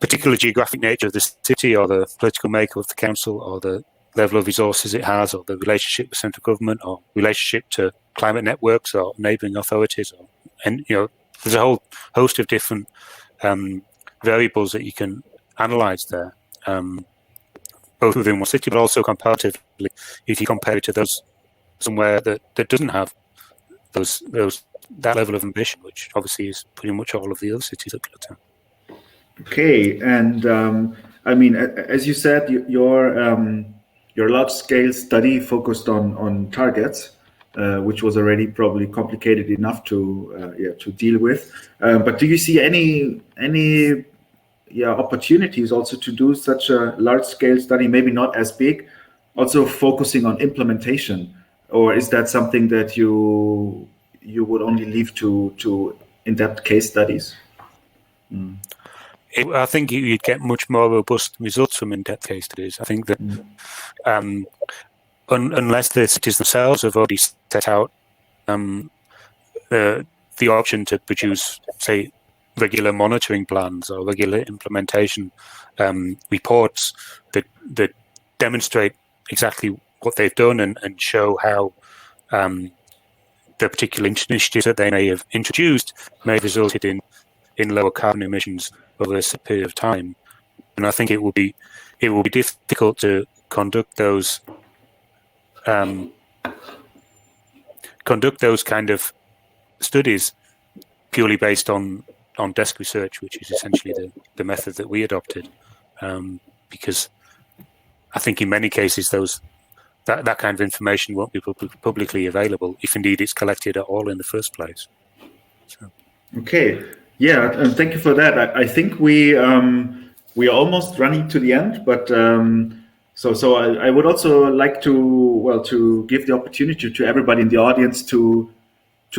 particular geographic nature of the city or the political makeup of the council or the level of resources it has or the relationship with central government or relationship to climate networks or neighbouring authorities. There's a whole host of different variables that you can analyse there, both within one city but also comparatively if you compare it to those somewhere that doesn't have that level of ambition, which obviously is pretty much all of the other cities that looked at. Okay, and I mean, as you said, your your large-scale study focused on targets, which was already probably complicated enough to deal with. But do you see any opportunities also to do such a large-scale study, maybe not as big, also focusing on implementation, or is that something that you would only leave to in-depth case studies? I think you'd get much more robust results from in-depth case studies. I think that unless the cities themselves have already set out the option to produce, say, regular monitoring plans or regular implementation reports that demonstrate exactly what they've done and show how the particular initiatives that they may have introduced may have resulted in lower carbon emissions over a period of time. And I think it will be difficult to conduct those kind of studies purely based on desk research, which is essentially the method that we adopted, because I think in many cases that kind of information won't be publicly available, if indeed it's collected at all in the first place. So. Okay, yeah, thank you for that. I think we are almost running to the end, but so I would also like to give the opportunity to everybody in the audience to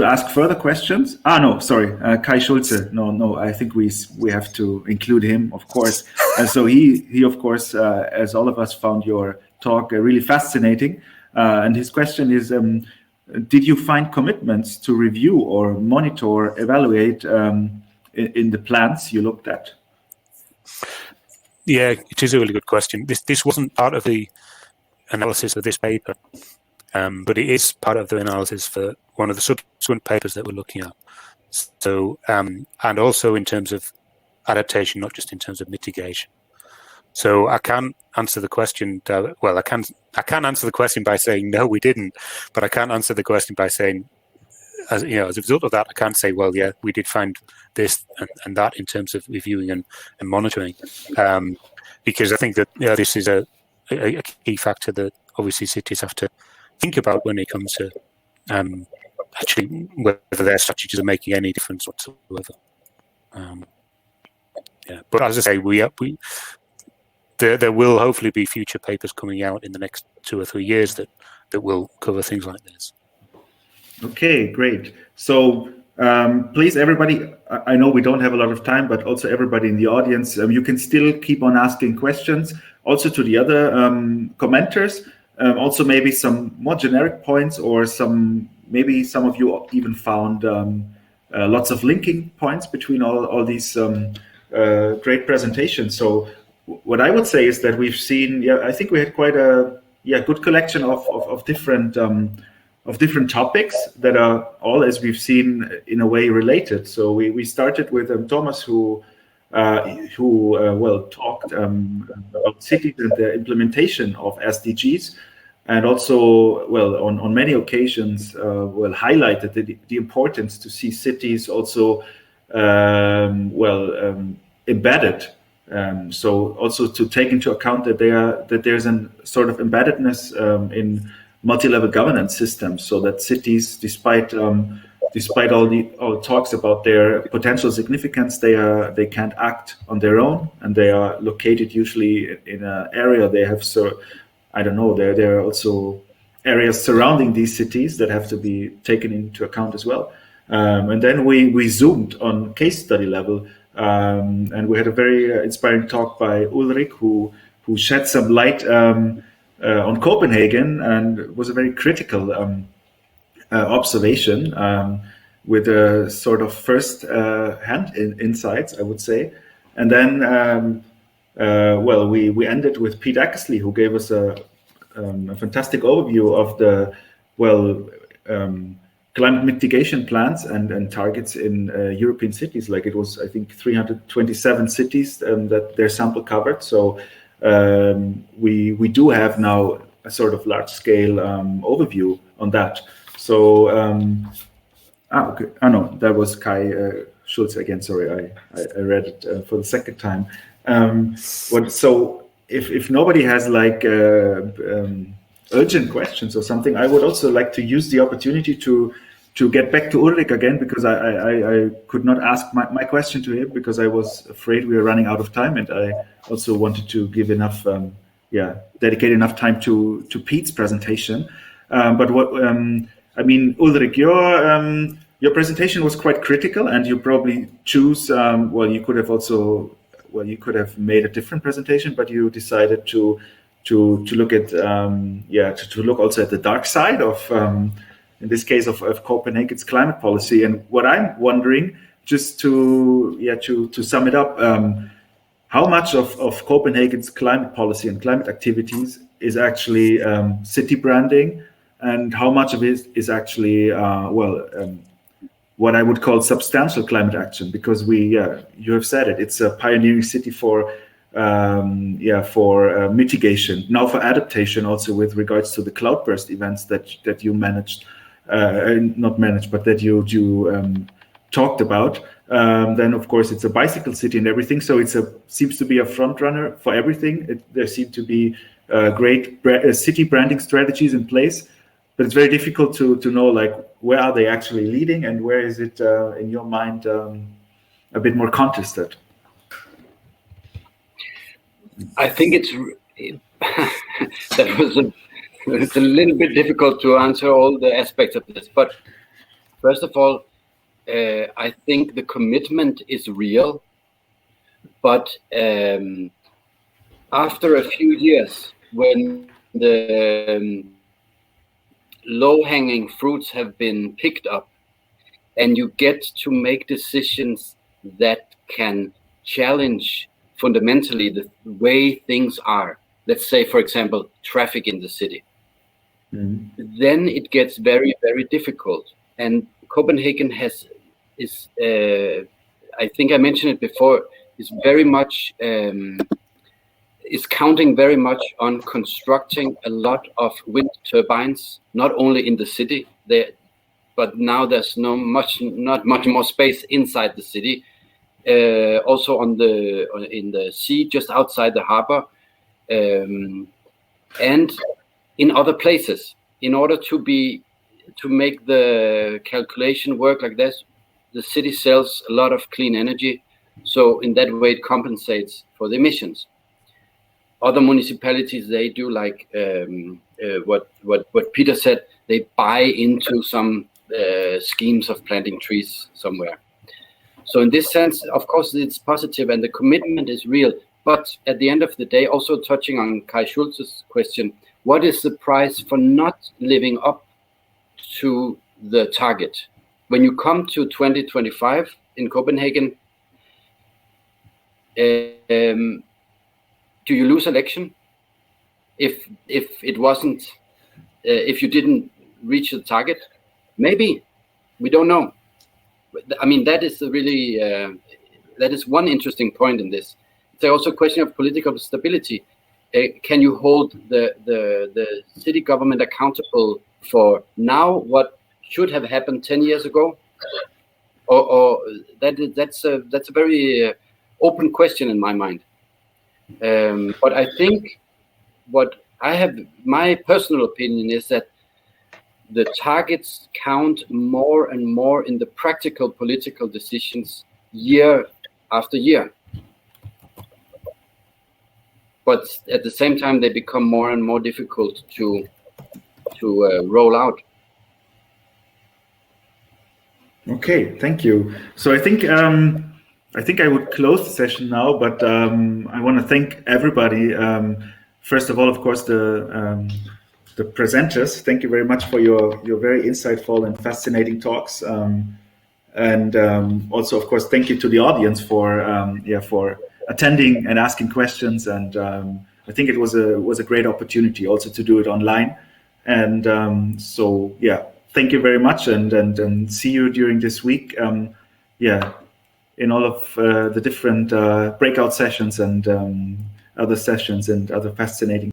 ask further questions. No, sorry, Kai Schulze. No, I think we have to include him, of course. And so he of course, as all of us, found your talk really fascinating. And his question is, did you find commitments to review or monitor, evaluate in the plans you looked at? Yeah, it is a really good question. This wasn't part of the analysis of this paper, but it is part of the analysis for one of the subsequent papers that we're looking at. So, and also in terms of adaptation, not just in terms of mitigation. So I can't answer the question. Well, I can answer the question by saying no, we didn't, but I can't answer the question by saying, as a result of that, I can't say, well, yeah, we did find this and that in terms of reviewing and monitoring, because I think that this is a key factor that obviously cities have to think about when it comes to actually whether their strategies are making any difference whatsoever. But as I say, there will hopefully be future papers coming out in the next 2 or 3 years that will cover things like this. Okay, great. So please, everybody, I know we don't have a lot of time, but also everybody in the audience, you can still keep on asking questions, also to the other commenters, also maybe some more generic points, or maybe some of you even found lots of linking points between all these great presentations. So what I would say is that we've seen, I think we had quite a good collection of different topics that are all, as we've seen, in a way related. So we started with Thomas, who talked about cities and the implementation of SDGs, and also on many occasions highlighted the importance to see cities also embedded. So also to take into account that there's a sort of embeddedness in multi-level governance systems, so that cities, despite all talks about their potential significance, they can't act on their own, and they are located usually in an area they have. So I don't know. There are also areas surrounding these cities that have to be taken into account as well. And then we zoomed on case study level. And we had a very inspiring talk by Ulrich, who shed some light on Copenhagen, and was a very critical observation with a sort of first-hand insights, I would say. And then, we ended with Pete Eckersley, who gave us a fantastic overview of the climate mitigation plans and targets in European cities. Like, it was, I think, 327 cities that their sample covered. So we do have now a sort of large-scale overview on that. So, okay. No, that was Kai Schulze again. Sorry, I read it for the second time. So if nobody has like urgent questions or something, I would also like to use the opportunity to get back to Ulrich again, because I could not ask my question to him because I was afraid we were running out of time, and I also wanted to give enough, dedicate enough time to Pete's presentation. But what I mean, Ulrich, your presentation was quite critical, and you probably choose. You could have also, you could have made a different presentation, but you decided to look at, to look also at the dark side of, in this case of Copenhagen's climate policy. And what I'm wondering, just to sum it up, how much of Copenhagen's climate policy and climate activities is actually city branding, and how much of it is actually what I would call substantial climate action? Because you have said it, it's a pioneering city for mitigation, now for adaptation also with regards to the cloudburst events that you managed, not managed, but that you talked about. Then of course it's a bicycle city and everything, so seems to be a front runner for everything. There seem to be great city branding strategies in place, but it's very difficult to know like where are they actually leading and where is it in your mind a bit more contested. I think it's a little bit difficult to answer all the aspects of this. But first of all, I think the commitment is real. But after a few years, when the low-hanging fruits have been picked up, and you get to make decisions that can challenge fundamentally the way things are, let's say, for example, traffic in the city, then it gets very, very difficult. And Copenhagen is I think I mentioned it before, is very much, is counting very much on constructing a lot of wind turbines, not only in the city, but now there's not much more space inside the city. Also in the sea, just outside the harbor, and in other places. In order to make the calculation work like this, the city sells a lot of clean energy, so in that way it compensates for the emissions. Other municipalities, they do like what Peter said, they buy into some schemes of planting trees somewhere. So in this sense, of course, it's positive and the commitment is real. But at the end of the day, also touching on Kai Schulz's question, what is the price for not living up to the target? When you come to 2025 in Copenhagen, do you lose election if it wasn't, if you didn't reach the target? Maybe, we don't know. I mean, that is really that is one interesting point in this. It's also a question of political stability. Can you hold the city government accountable for now what should have happened 10 years ago? Or that's a very open question in my mind. But I think what I have, my personal opinion is that the targets count more and more in the practical political decisions year after year. But at the same time, they become more and more difficult to roll out. Okay, thank you. So I think I would close the session now, but I want to thank everybody. First of all, of course, the presenters. Thank you very much for your very insightful and fascinating talks. And also, of course, thank you to the audience for attending and asking questions. And I think it was a great opportunity also to do it online. And thank you very much, and see you during this week. In all of the different breakout sessions and other sessions and other fascinating